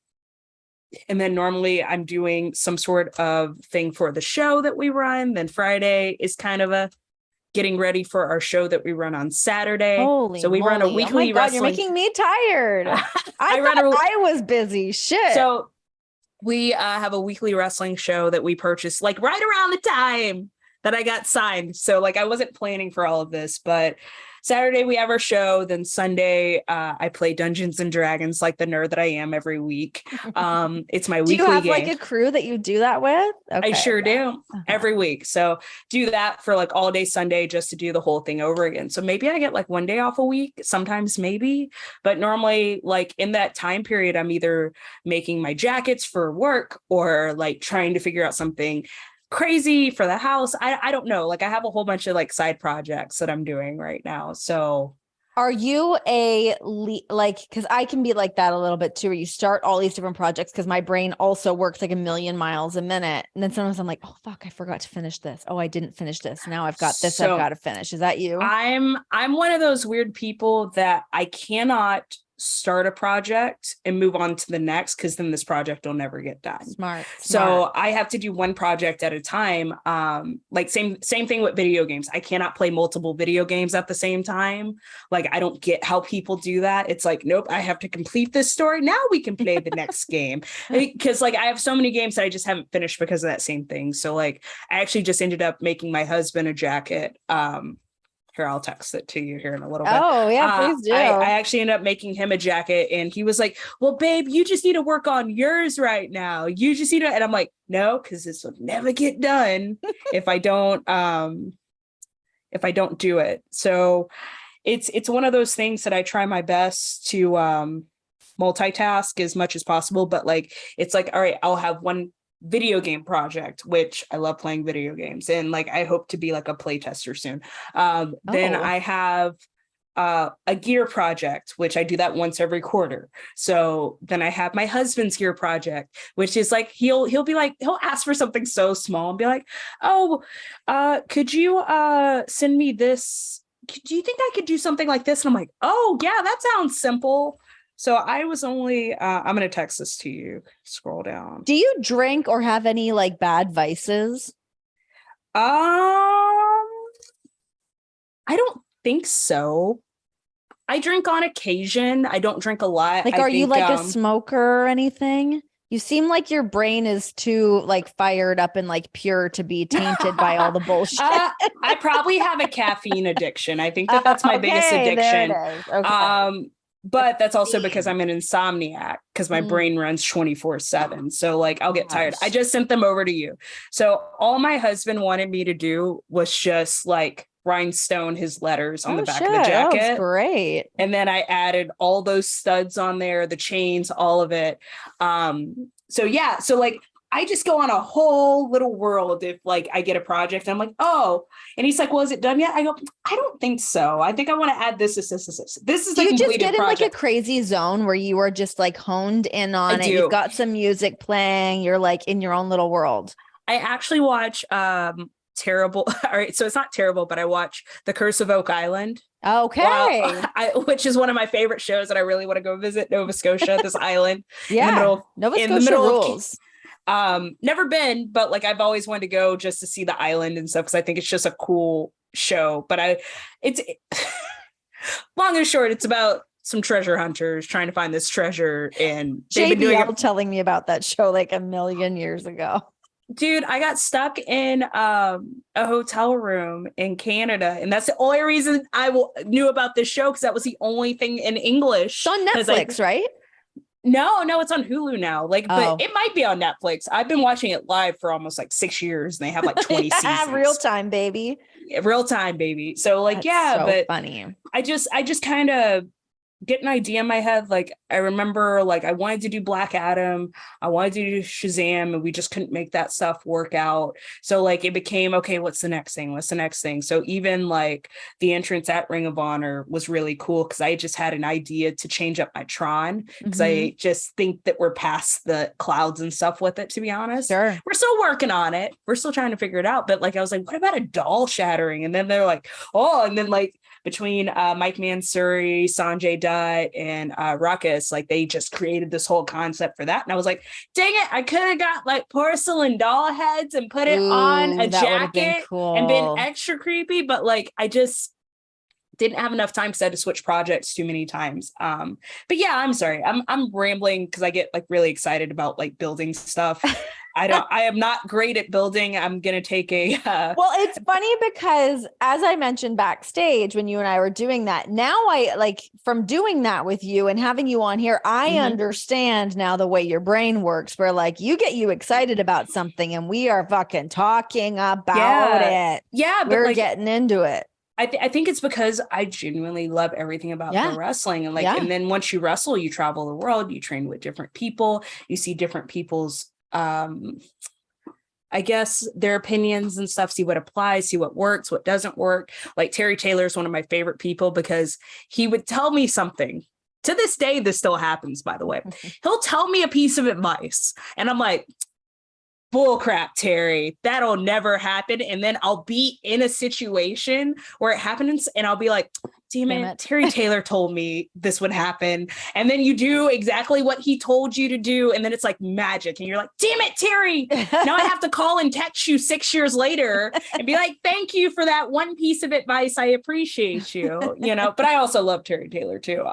And then normally I'm doing some sort of thing for the show that we run. Then Friday is kind of a getting ready for our show that we run on Saturday. Holy so we moly. run a weekly wrestling. You're making me tired. I was busy. Shit. So we have a weekly wrestling show that we purchased like right around the time that I got signed. So like I wasn't planning for all of this, but Saturday we have our show. Then Sunday I play Dungeons and Dragons like the nerd that I am every week. It's my weekly game. Do you have like a crew that you do that with? Okay. I sure do every week. So do that for like all day Sunday just to do the whole thing over again. So maybe I get like one day off a week, sometimes maybe, but normally like in that time period, I'm either making my jackets for work or like trying to figure out something crazy for the house. I don't know. Like I have a whole bunch of like side projects that I'm doing right now. So are you because I can be like that a little bit too, where you start all these different projects because my brain also works like a million miles a minute. And then sometimes I'm like, oh fuck, I forgot to finish this. Oh, I didn't finish this. Now I've got this. I've got to finish. Is that you? I'm one of those weird people that I cannot start a project and move on to the next because then this project will never get done. Smart. So I have to do one project at a time. Like same thing with video games. I cannot play multiple video games at the same time. Like I don't get how people do that. It's like, nope, I have to complete this story. Now we can play the next game. Because like I have so many games that I just haven't finished because of that same thing. So like I actually just ended up making my husband a jacket. Here, I'll text it to you here in a little bit. Oh, yeah, please do. I actually ended up making him a jacket and he was like, well, babe, you just need to work on yours right now. You just need to, and I'm like, no, because this will never get done if I don't do it. So it's one of those things that I try my best to multitask as much as possible. But like, it's like, all right, I'll have one video game project, which I love playing video games, and like I hope to be like a play tester soon. Then I have a gear project, which I do that once every quarter. So then I have my husband's gear project, which is like he'll be like, he'll ask for something so small and be like, oh, could you send me this? Do you think I could do something like this? And I'm like, oh yeah, that sounds simple. So I was only, I'm going to text this to you. Scroll down. Do you drink or have any like bad vices? I don't think so. I drink on occasion. I don't drink a lot. Like, are you like a smoker or anything? You seem like your brain is too like fired up and like pure to be tainted by all the bullshit. I probably have a caffeine addiction. I think that's my biggest addiction. There it is. Okay. But that's also because I'm an insomniac because my brain runs 24/7. So like I'll get tired. I just sent them over to you. So all my husband wanted me to do was just like rhinestone his letters on the back of the jacket. That's great. And then I added all those studs on there, the chains, all of it. So yeah, so like I just go on a whole little world if like I get a project and I'm like, oh, and he's like, well, is it done yet? I go, I don't think so. I think I want to add this. This is the completed just get in project. like a crazy zone where you are just like honed in on it. You've got some music playing. You're like in your own little world. I actually watch terrible. All right. So it's not terrible, but I watch The Curse of Oak Island. Okay. Which is one of my favorite shows that I really want to go visit Nova Scotia, this island. Yeah. Nova Scotia rules. Never been, but like I've always wanted to go just to see the island and stuff because I think it's just a cool show. But it's long and short, it's about some treasure hunters trying to find this treasure, and they've been doing telling me about that show like a million years ago. Dude, I got stuck in a hotel room in Canada, and that's the only reason I knew about this show because that was the only thing in English. It's on Netflix, right? No, it's on Hulu now. Like, but it might be on Netflix. I've been watching it live for almost like 6 years, and they have like 20 seasons. Real time, baby. Real time, baby. So like, that's so but funny. I just kind of get an idea in my head. Like I remember like I wanted to do Black Adam, I wanted to do Shazam, and we just couldn't make that stuff work out. So like it became, okay, what's the next thing? So even like the entrance at Ring of Honor was really cool because I just had an idea to change up my Tron because I just think that we're past the clouds and stuff with it, to be honest. Sure. We're still working on it, we're still trying to figure it out, but like I was like, what about a doll shattering? And then they're like, oh, and then like between Mike Mansouri, Sanjay Dutt, Paquette and Ruckus, like they just created this whole concept for that. And I was like, dang it, I could have got like porcelain doll heads and put it on a jacket and been extra creepy, but like I just didn't have enough time because I had to switch projects too many times. But yeah, I'm sorry. I'm rambling because I get like really excited about like building stuff. I am not great at building. I'm going to take a, well, it's funny because as I mentioned backstage, when you and I were doing that, now I like from doing that with you and having you on here, I understand now the way your brain works, where like you get you excited about something and we are fucking talking about it. Yeah. But we're like, getting into it. I think it's because I genuinely love everything about pro wrestling. And like, and then once you wrestle, you travel the world, you train with different people, you see different people's, I guess their opinions and stuff, see what applies, see what works, what doesn't work. Like Terry Taylor is one of my favorite people because he would tell me something. To this day, this still happens, by the way. He'll tell me a piece of advice and I'm like, bull crap, Terry, that'll never happen. And then I'll be in a situation where it happens and I'll be like, damn it. Terry Taylor told me this would happen. And then you do exactly what he told you to do. And then it's like magic. And you're like, damn it, Terry. Now I have to call and text you 6 years later and be like, thank you for that one piece of advice. I appreciate you, you know, but I also love Terry Taylor too.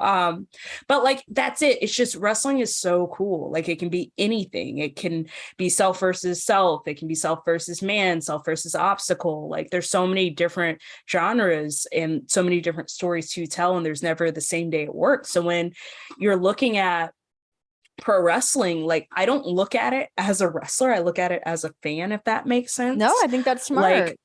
But like, that's it. It's just wrestling is so cool. Like it can be anything. It can be self versus self. It can be self versus man, self versus obstacle. Like there's so many different genres and so many different stories to tell, and there's never the same day it works. So when you're looking at pro wrestling, like I don't look at it as a wrestler, I look at it as a fan, if that makes sense. No, I think that's smart. Like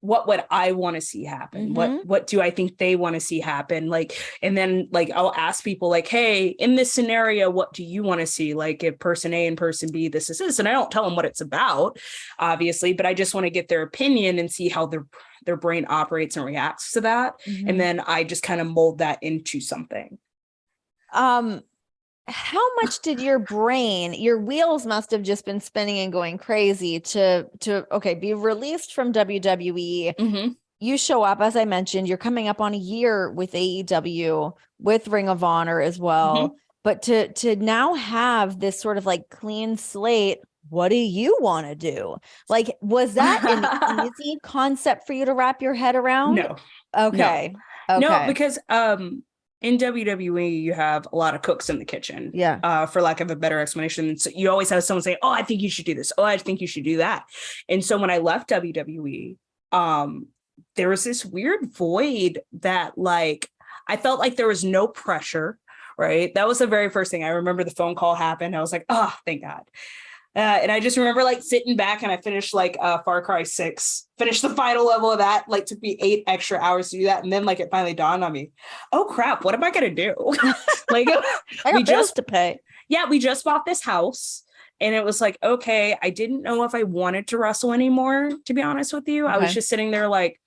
what would I want to see happen? What do I think they want to see happen? Like, and then like I'll ask people like, hey, in this scenario, what do you want to see? Like if person A and person B, this is this, and I don't tell them what it's about, obviously, but I just want to get their opinion and see how their brain operates and reacts to that. And then I just kind of mold that into something. How much did your brain, your wheels must have just been spinning and going crazy to be released from WWE. You show up, as I mentioned, you're coming up on a year with AEW, with Ring of Honor as well. But to now have this sort of like clean slate, what do you want to do? Like, was that an easy concept for you to wrap your head around? No. Okay. No, because in WWE, you have a lot of cooks in the kitchen. For lack of a better explanation. So you always have someone say, oh, I think you should do this. Oh, I think you should do that. And so when I left WWE, there was this weird void that like, I felt like there was no pressure, right? That was the very first thing. I remember the phone call happened. I was like, oh, thank God. And I just remember like sitting back and I finished like Far Cry 6, finished the final level of that, like took me 8 extra hours to do that. And then like it finally dawned on me, oh crap, what am I going to do? Like we just to pay. Yeah, we just bought this house. And it was like, okay, I didn't know if I wanted to wrestle anymore, to be honest with you. I was just sitting there like,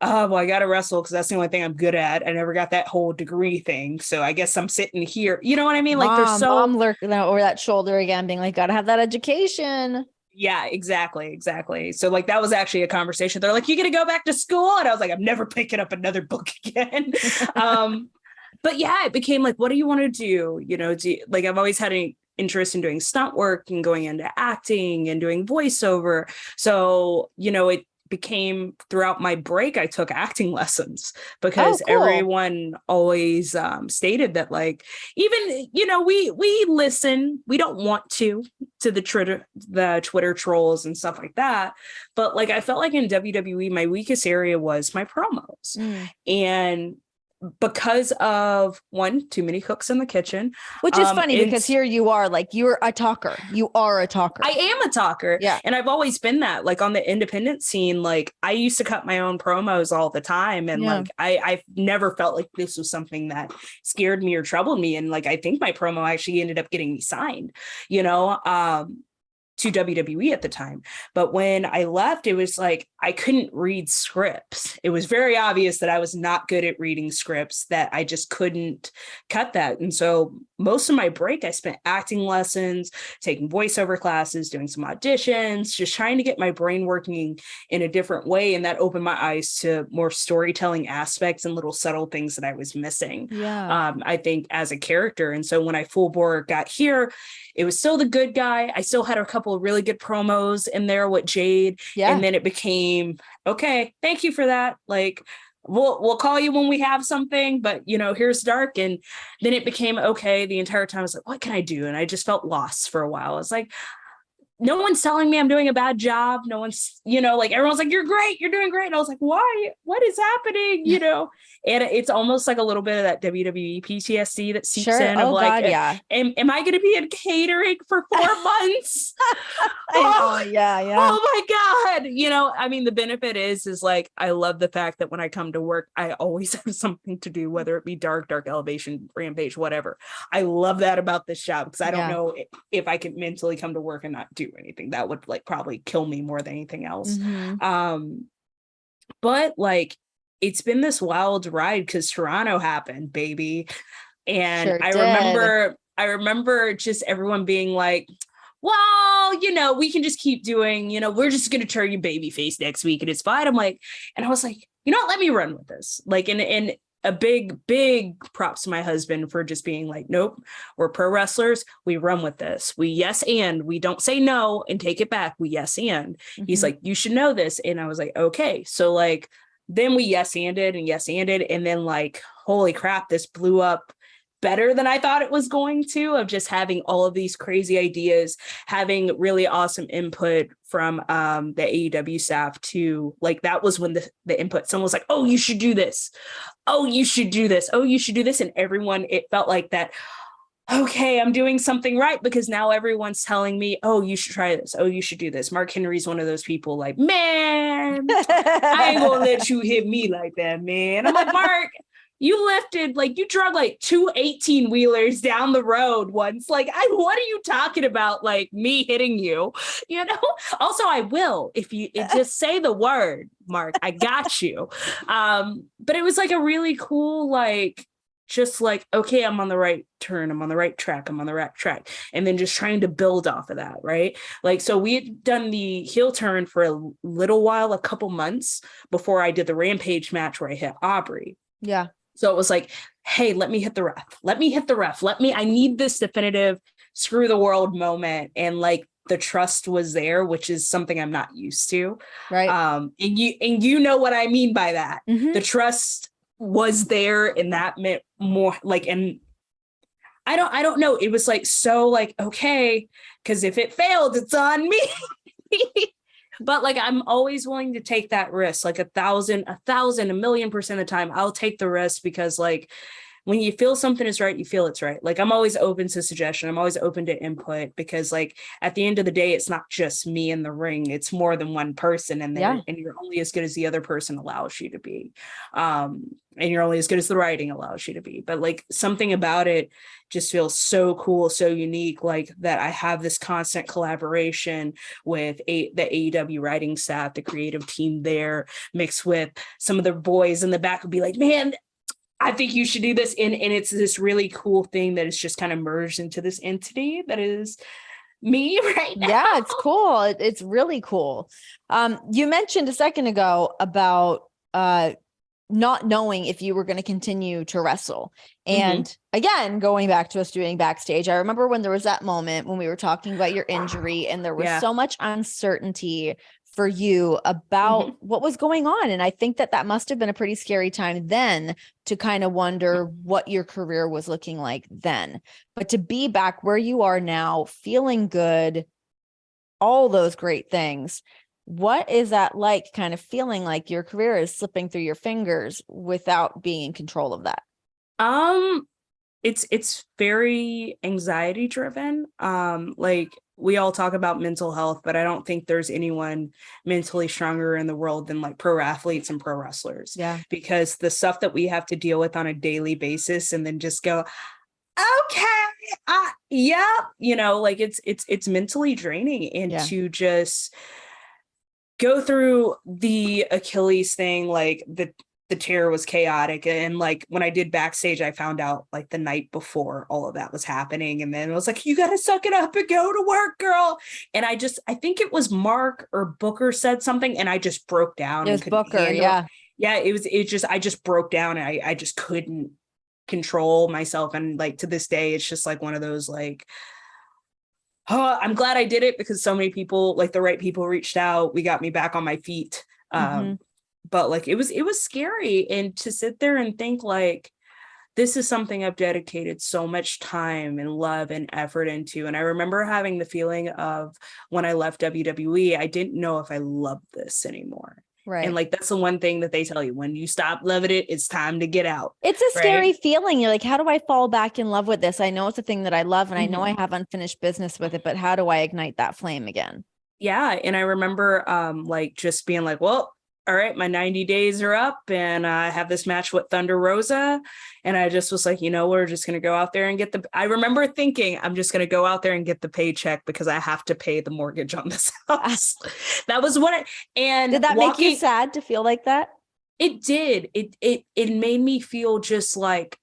oh, well, I got to wrestle because that's the only thing I'm good at. I never got that whole degree thing. So I guess I'm sitting here. You know what I mean? Like there's so mom lurking over that shoulder again, being like, got to have that education. Yeah, exactly. So like that was actually a conversation. They're like, you going to go back to school? And I was like, I'm never picking up another book again. But yeah, it became like, what do you want to do? You know, like I've always had an interest in doing stunt work and going into acting and doing voiceover. So, you know, it became throughout my break, I took acting lessons because everyone always stated that like, even, you know, we listen, we don't want to the Twitter trolls and stuff like that. But like, I felt like in WWE, my weakest area was my promos. And because of too many cooks in the kitchen, which is funny because here you are like, you're a talker. You are a talker. I am a talker. Yeah. And I've always been that, like on the independent scene, like I used to cut my own promos all the time. And like, I've never felt like this was something that scared me or troubled me. And like, I think my promo actually ended up getting me signed, you know? to WWE at the time. But when I left, it was like I couldn't read scripts. It was very obvious that I was not good at reading scripts, that I just couldn't cut that. And so most of my break, I spent acting lessons, taking voiceover classes, doing some auditions, just trying to get my brain working in a different way. And that opened my eyes to more storytelling aspects and little subtle things that I was missing. Yeah. I think as a character. And so when I full bore got here, it was still the good guy. I still had a couple of really good promos in there with Jade. Yeah. And then it became, okay, thank you for that. Like, we'll call you when we have something, but here's Dark. And then it became, okay, the entire time I was like, what can I do? And I just felt lost for a while. I was like, no one's telling me I'm doing a bad job. No one's, like everyone's like, you're great, you're doing great. And I was like, why? What is happening? And it's almost like a little bit of that WWE PTSD that seeps in. Oh, of like, God, yeah. Am I going to be in catering for 4 months? Yeah. Oh my God. I mean, the benefit is like, I love the fact that when I come to work, I always have something to do, whether it be Dark Elevation, Rampage, whatever. I love that about this job, because I don't know if I can mentally come to work and not do anything. That would like probably kill me more than anything else. But like, it's been this wild ride because Toronto happened, baby. And Sure I remember just everyone being like, well, we can just keep doing, we're just going to turn you babyface next week and it's fine. And I was like, let me run with this. Like, and a big props to my husband for just being like, nope, we're pro wrestlers. We run with this. We yes and we don't say no and take it back. We yes and. He's like, you should know this. And I was like, okay. So like, then we yes anded. And then like, holy crap, this blew up better than I thought it was going to, of just having all of these crazy ideas, having really awesome input from the AEW staff too. Like that was when the input, someone was like, oh, you should do this. Oh, you should do this. Oh, you should do this. And everyone, it felt like that, okay, I'm doing something right, because now everyone's telling me, oh, you should try this. Oh, you should do this. Mark Henry's one of those people like, man, I ain't gonna let you hit me like that, man. I'm like, Mark, you lifted, like, you drug like 2 18-wheelers down the road once. Like, what are you talking about? Like, me hitting you, Also, I will, if you just say the word, Mark, I got you. But it was like a really cool, like, just like, okay, I'm on the right turn. I'm on the right track. I'm on the right track. And then just trying to build off of that. Right. Like, so we had done the heel turn for a little while, a couple months before I did the Rampage match where I hit Aubrey. Yeah. So it was like, hey, let me hit the ref. I need this definitive screw the world moment. And like, the trust was there, which is something I'm not used to. Right. And you know what I mean by that. The trust was there, and that meant more like, and I don't know. It was like, so like, okay, because if it failed, it's on me. But like, I'm always willing to take that risk, like 1,000, 1,000,000,000% of the time, I'll take the risk, because like, when you feel something is right, you feel it's right. Like, I'm always open to suggestion. I'm always open to input, because like, at the end of the day, it's not just me in the ring. It's more than one person in there, and you're only as good as the other person allows you to be. And you're only as good as the writing allows you to be. But like, something about it just feels so cool, so unique, like that I have this constant collaboration with the AEW writing staff, the creative team there, mixed with some of the boys in the back would be like, man, I think you should do this. And it's this really cool thing that is just kind of merged into this entity that is me right now. Yeah, it's cool. It's really cool. You mentioned a second ago about not knowing if you were going to continue to wrestle. And again, going back to us doing backstage, I remember when there was that moment when we were talking about your injury, and there was so much uncertainty for you about what was going on. And I think that must have been a pretty scary time then, to kind of wonder what your career was looking like then. But to be back where you are now, feeling good, all those great things, what is that like, kind of feeling like your career is slipping through your fingers without being in control of that? It's very anxiety driven. Like, we all talk about mental health, but I don't think there's anyone mentally stronger in the world than like pro athletes and pro wrestlers. Yeah. Because the stuff that we have to deal with on a daily basis, and then just go, okay, yeah, you know, like it's mentally draining, and to just go through the Achilles thing, like the tear was chaotic. And like when I did backstage, I found out like the night before all of that was happening. And then I was like, you got to suck it up and go to work, girl. And I think it was Mark or Booker said something, and I just broke down. It was Booker, yeah. I just broke down, and I just couldn't control myself. And like to this day, it's just like one of those like, oh, I'm glad I did it, because so many people, like the right people, reached out. We got me back on my feet. But like it was scary. And to sit there and think like, this is something I've dedicated so much time and love and effort into. And I remember having the feeling of when I left WWE, I didn't know if I loved this anymore. Right. And like, that's the one thing that they tell you, when you stop loving it, it's time to get out. It's a scary feeling. You're like, how do I fall back in love with this? I know it's a thing that I love, and I know I have unfinished business with it, but how do I ignite that flame again? Yeah. And I remember like just being like, well, all right, my 90 days are up, and I have this match with Thunder Rosa. And I just was like, you know, we're just going to go out there and get I remember thinking, I'm just going to go out there and get the paycheck, because I have to pay the mortgage on this house. That was what and did that make you sad to feel like that? It did. It made me feel just like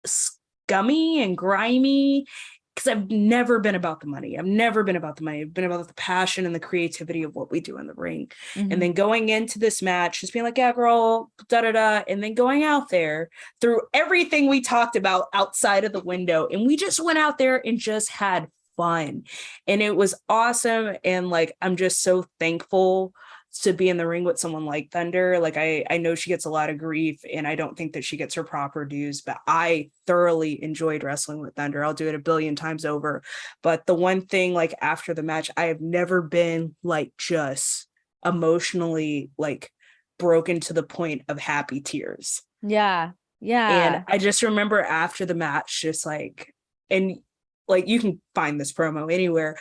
scummy and grimy, because I've never been about the money. I've never been about the money. I've been about the passion and the creativity of what we do in the ring. And then going into this match, just being like, yeah, girl, da-da-da. And then going out there through everything we talked about outside of the window. And we just went out there and just had fun. And it was awesome. And like, I'm just so thankful to be in the ring with someone like Thunder. Like I know she gets a lot of grief, and I don't think that she gets her proper dues, but I thoroughly enjoyed wrestling with Thunder. I'll do it a billion times over. But the one thing, like after the match, I have never been like just emotionally like broken to the point of happy tears. Yeah. And I just remember after the match, just like, and like you can find this promo anywhere.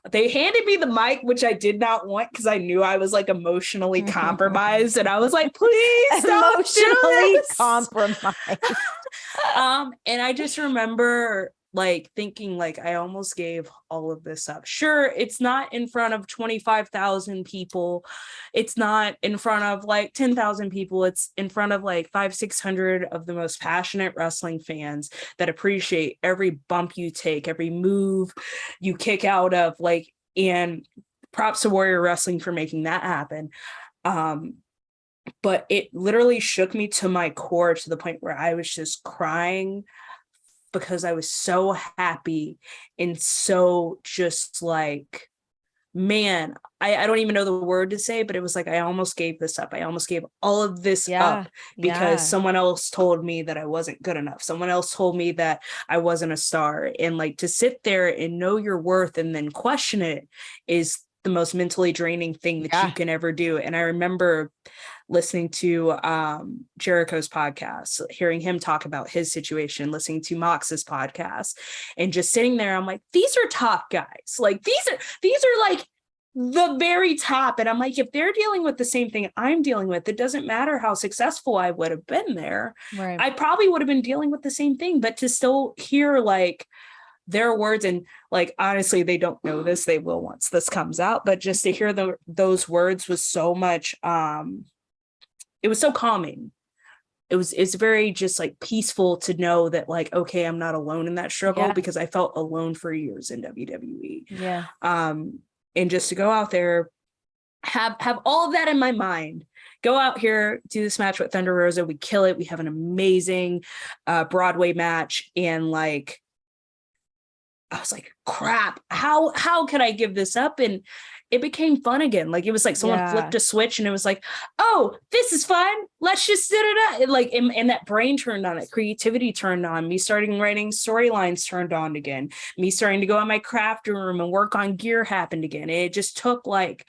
They handed me the mic, which I did not want, because I knew I was like emotionally compromised. And I was like, please stop emotionally compromised. And I just remember like thinking like, I almost gave all of this up. Sure, it's not in front of 25,000 people. It's not in front of like 10,000 people. It's in front of like 500-600 of the most passionate wrestling fans that appreciate every bump you take, every move you kick out of, like, and props to Warrior Wrestling for making that happen. But it literally shook me to my core, to the point where I was just crying, because I was so happy and so just like, man, I don't even know the word to say, but it was like, I almost gave this up. I almost gave all of this up because someone else told me that I wasn't good enough. Someone else told me that I wasn't a star. And like, to sit there and know your worth and then question it is the most mentally draining thing that you can ever do. And I remember listening to Jericho's podcast, hearing him talk about his situation, listening to Mox's podcast, and just sitting there, I'm like, these are top guys. Like these are like the very top. And I'm like, if they're dealing with the same thing I'm dealing with, it doesn't matter how successful I would have been there. Right. I probably would have been dealing with the same thing, but to still hear like their words, and like, honestly, they don't know this, they will once this comes out, but just to hear those words was so much, it was so calming. It's very just like peaceful to know that like, okay, I'm not alone in that struggle, because I felt alone for years in WWE. Yeah. And just to go out there, have all of that in my mind, go out here, do this match with Thunder Rosa, we kill it, we have an amazing Broadway match, and like, I was like, crap, how could I give this up? And it became fun again. Like, it was like someone flipped a switch, and it was like, oh, this is fun. Let's just sit it up. Like, and that brain turned on, that creativity turned on, me starting writing storylines turned on again, me starting to go in my craft room and work on gear happened again. It just took like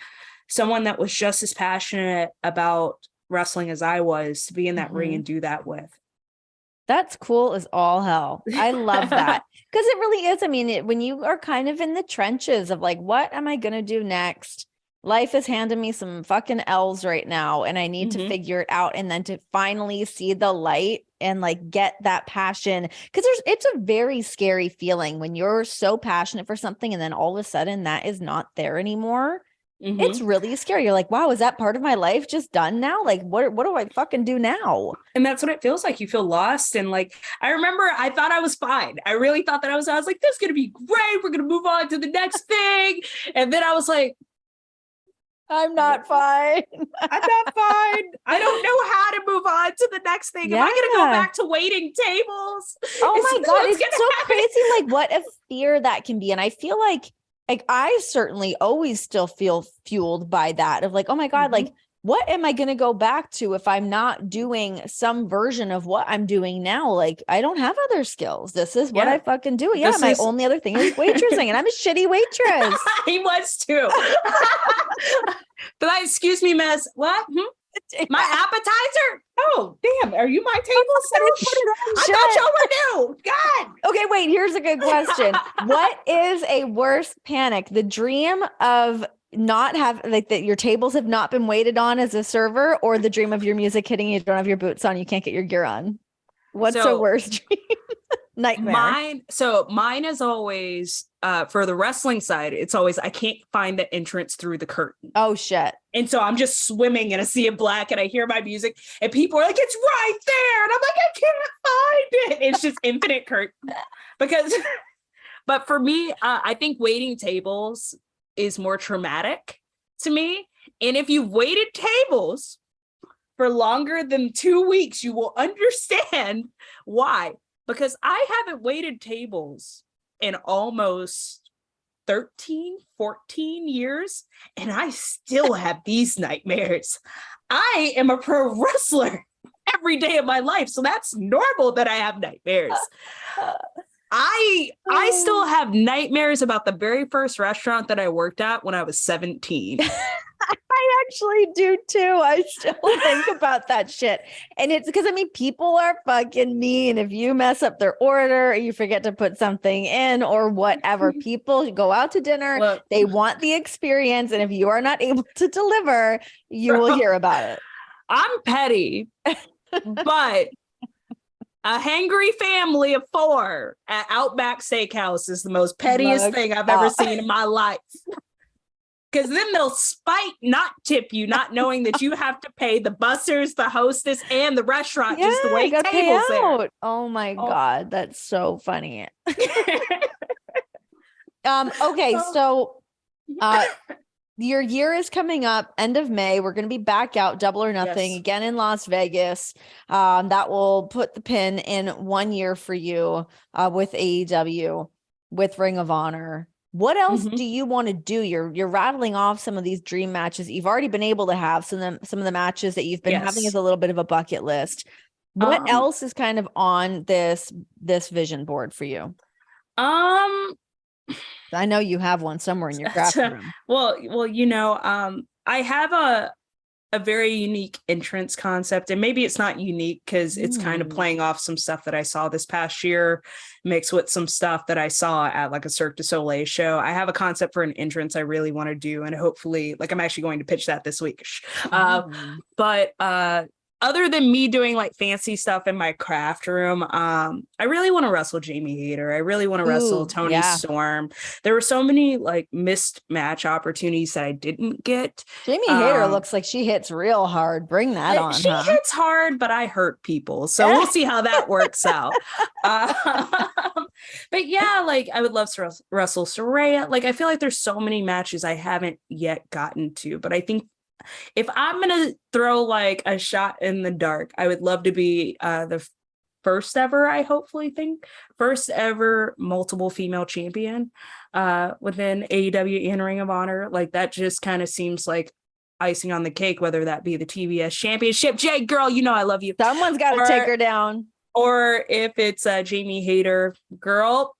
someone that was just as passionate about wrestling as I was to be in that ring and do that with. That's cool as all hell. I love that. Because it really is. I mean, when you are kind of in the trenches of like, what am I going to do next? Life is handing me some fucking L's right now, and I need to figure it out. And then to finally see the light and like get that passion, because it's a very scary feeling when you're so passionate for something and then all of a sudden that is not there anymore. It's really scary. You're like, wow, is that part of my life just done now? Like, what do I fucking do now? And that's what it feels like. You feel lost. And like, I remember I thought I was fine. I really thought that I was like, this is going to be great. We're going to move on to the next thing. And then I was like, I'm not fine. I'm not fine. I don't know how to move on to the next thing. Am I going to go back to waiting tables? Oh my God. It's so crazy. Like what a fear that can be. And I feel like I certainly always still feel fueled by that of like, oh my God, like what am I going to go back to if I'm not doing some version of what I'm doing now? Like I don't have other skills. This is what I fucking do. Yeah. My only other thing is waitressing and I'm a shitty waitress. He was too. But excuse me, miss. What? My appetizer? Oh, damn. Are you my table? I thought y'all were new. God. Okay, wait. Here's a good question. What is a worse panic? The dream of not have like that your tables have not been waited on as a server, or the dream of your music hitting, you don't have your boots on, you can't get your gear on? What's a worse dream? Nightmare. Mine is always for the wrestling side, it's always I can't find the entrance through the curtain. Oh shit. And so I'm just swimming in a sea of black and I hear my music and people are like, it's right there. And I'm like, I can't find it. It's just infinite curtain. But for me, I think waiting tables is more traumatic to me. And if you've waited tables for longer than 2 weeks, you will understand why. Because I haven't waited tables in almost 13, 14 years, and I still have these nightmares. I am a pro wrestler every day of my life, so that's normal that I have nightmares. I still have nightmares about the very first restaurant that I worked at when I was 17. I actually do too. I still think about that shit. And it's because, I mean, people are fucking mean. If you mess up their order, or you forget to put something in or whatever, people go out to dinner, they want the experience. And if you are not able to deliver, you will hear about it. I'm petty, but a hangry family of 4 at Outback Steakhouse is the most pettiest thing I've ever seen in my life. Because then they'll spite not tip you, not knowing that you have to pay the bussers, the hostess, and the restaurant just to wait tables there. Oh my God, that's so funny. Okay, so your year is coming up, end of May. We're going to be back out, Double or Nothing, again in Las Vegas. That will put the pin in 1 year for you with AEW, with Ring of Honor. What else do you want to do? You're rattling off some of these dream matches that you've already been able to have. Some of the matches that you've been having as a little bit of a bucket list. What else is kind of on this vision board for you? I know you have one somewhere in your craft room. Well, you know, I have a very unique entrance concept, and maybe it's not unique because it's kind of playing off some stuff that I saw this past year mixed with some stuff that I saw at like a Cirque du Soleil show. I have a concept for an entrance I really want to do, and hopefully like I'm actually going to pitch that this week. But other than me doing like fancy stuff in my craft room, I really want to wrestle Jamie Hayter. I really want to wrestle Toni Storm. There were so many like missed match opportunities that I didn't get. Jamie Hayter looks like she hits real hard. Bring that on. She hits hard, but I hurt people. So we'll see how that works out. But yeah, like I would love to wrestle Saraya. Like I feel like there's so many matches I haven't yet gotten to, but I think if I'm going to throw like a shot in the dark, I would love to be the first ever multiple female champion within AEW and Ring of Honor. Like that just kind of seems like icing on the cake, whether that be the TBS championship. Jay, girl, you know I love you. Someone's got to take her down. Or if it's Jamie Hayter, girl,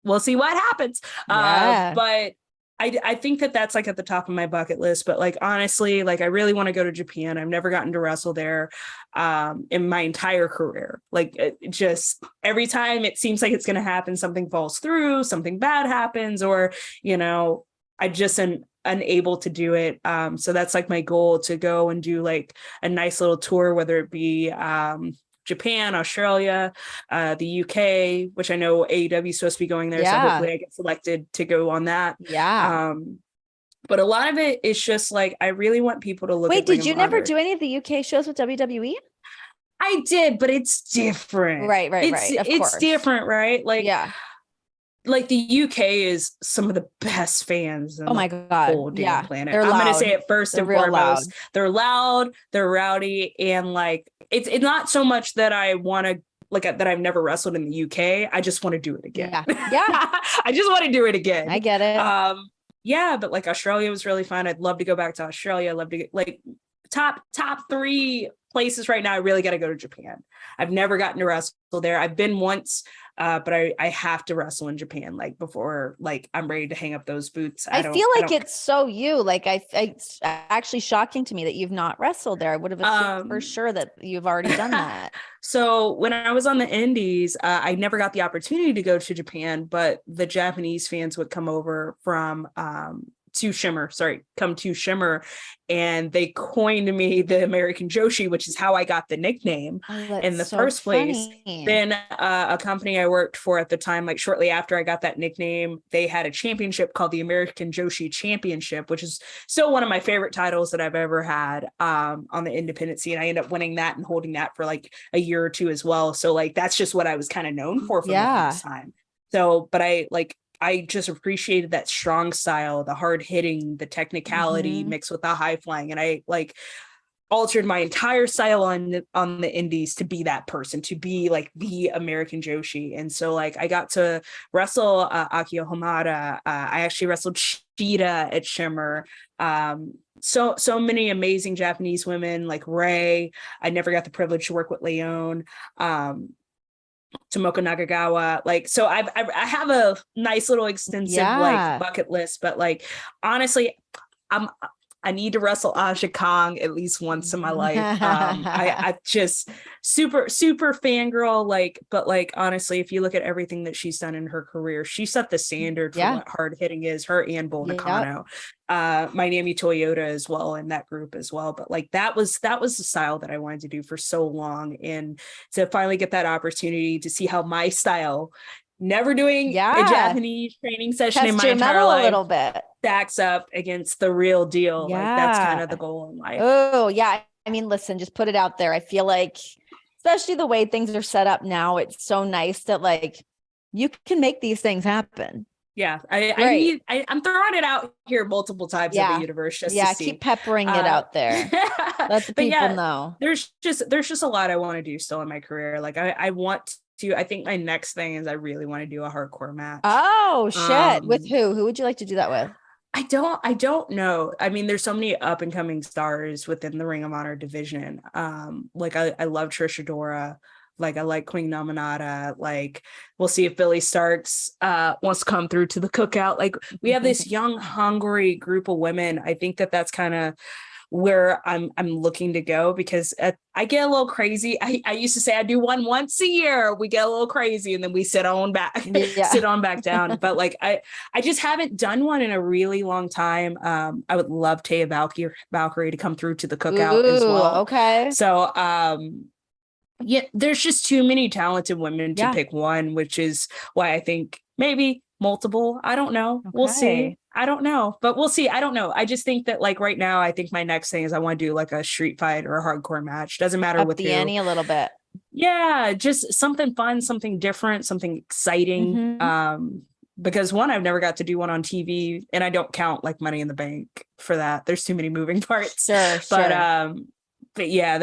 we'll see what happens. But I think that that's like at the top of my bucket list, but like, honestly, like I really want to go to Japan. I've never gotten to wrestle there in my entire career. Like it just every time it seems like it's going to happen, something falls through, something bad happens, or, you know, I just am unable to do it. So that's like my goal, to go and do like a nice little tour, whether it be Japan, Australia, the UK, which I know AEW is supposed to be going there. So hopefully I get selected to go on that. Yeah. But a lot of it is just like, I really want people to look at Wait, did you never do any of the UK shows with WWE? I did, but it's different. Right. Of it's course. different, right? Like, yeah. Like the UK is some of the best fans in my the God. whole damn planet. They're I'm loud. gonna say it first They're and real foremost. loud. They're loud, they're rowdy, and like it's not so much that I want to like that I've never wrestled in the UK. I just want to do it again. Yeah. I just want to do it again. I get it. Yeah, but like Australia was really fun. I'd love to go back to Australia. I'd love to get like top 3 places right now. I really got to go to Japan. I've never gotten to wrestle there. I've been once, but I have to wrestle in Japan like before like I'm ready to hang up those boots. I feel like it's so you. Like it's actually shocking to me that you've not wrestled there. I would have assumed for sure that you've already done that. So when I was on the indies, I never got the opportunity to go to Japan, but the Japanese fans would come over from come to Shimmer, and they coined me the American Joshi, which is how I got the nickname in the first place. Then a company I worked for at the time, like shortly after I got that nickname, they had a championship called the American Joshi Championship, which is still one of my favorite titles that I've ever had on the independent scene. I ended up winning that and holding that for like a year or two as well. So like that's just what I was kind of known for from the first time. So, but I just appreciated that strong style, the hard hitting, the technicality mixed with the high flying. And I like altered my entire style on the indies to be that person, to be like the American Joshi. And so like I got to wrestle Akio Hamada. I actually wrestled Shida at Shimmer. So many amazing Japanese women like Ray. I never got the privilege to work with Leon. Tomoko Nagagawa, like, so I have a nice little extensive like bucket list, but like honestly, I need to wrestle Aja Kong at least once in my life. I just super fangirl, like, but like honestly, if you look at everything that she's done in her career, she set the standard for what hard hitting is. Her and Bull Nakano, my Nami Toyota as well in that group as well. But like that was the style that I wanted to do for so long, and to finally get that opportunity to see how my style, never doing a Japanese training session in my entire life, a little bit stacks up against the real deal. Like that's kind of the goal in life. Oh yeah. I mean, listen, just put it out there. I feel like, especially the way things are set up now, it's so nice that like you can make these things happen. Yeah. I'm throwing it out here multiple times in the universe just to see. Keep peppering it out there. Let the people know. There's just a lot I want to do still in my career. Like I think my next thing is I really want to do a hardcore match. Oh shit. With who? Who would you like to do that with? I don't know. I mean, there's so many up and coming stars within the Ring of Honor division. Like I love Trish Adora. Like I like Queen Nominata. Like we'll see if Billy Starks wants to come through to the cookout. Like we have this young, hungry group of women. I think that's kind of where I'm looking to go, because I get a little crazy. I used to say I do one once a year. We get a little crazy and then we sit on back down. But like I just haven't done one in a really long time. I would love Taya Valkyrie to come through to the cookout as well. Okay. So yeah, there's just too many talented women to pick one, which is why I think maybe multiple. I don't know. Okay. We'll see. I don't know, but we'll see. I don't know. I just think that like right now, I think my next thing is I want to do like a street fight or a hardcore match. Doesn't matter up with the ante a little bit. Yeah, just something fun, something different, something exciting. Because one, I've never got to do one on TV, and I don't count like Money in the Bank for that. There's too many moving parts. Sure. But yeah,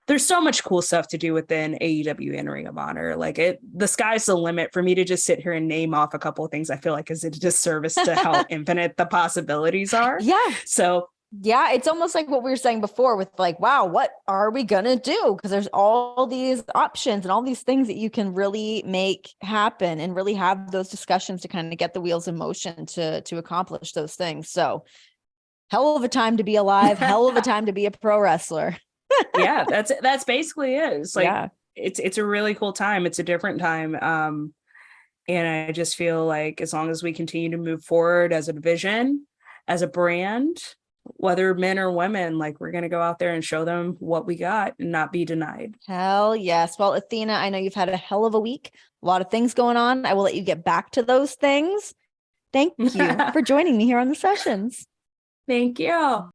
there's so much cool stuff to do within AEW and Ring of Honor. Like the sky's the limit. For me to just sit here and name off a couple of things, I feel like is a disservice to how infinite the possibilities are. Yeah. So yeah, it's almost like what we were saying before with like, wow, what are we going to do? Because there's all these options and all these things that you can really make happen and really have those discussions to kind of get the wheels in motion to accomplish those things. So hell of a time to be alive, hell of a time to be a pro wrestler. Yeah, that's basically it. It's like it's a really cool time. It's a different time. And I just feel like as long as we continue to move forward as a division, as a brand, whether men or women, like we're going to go out there and show them what we got and not be denied. Hell yes. Well, Athena, I know you've had a hell of a week, a lot of things going on. I will let you get back to those things. Thank you for joining me here on the sessions. Thank you.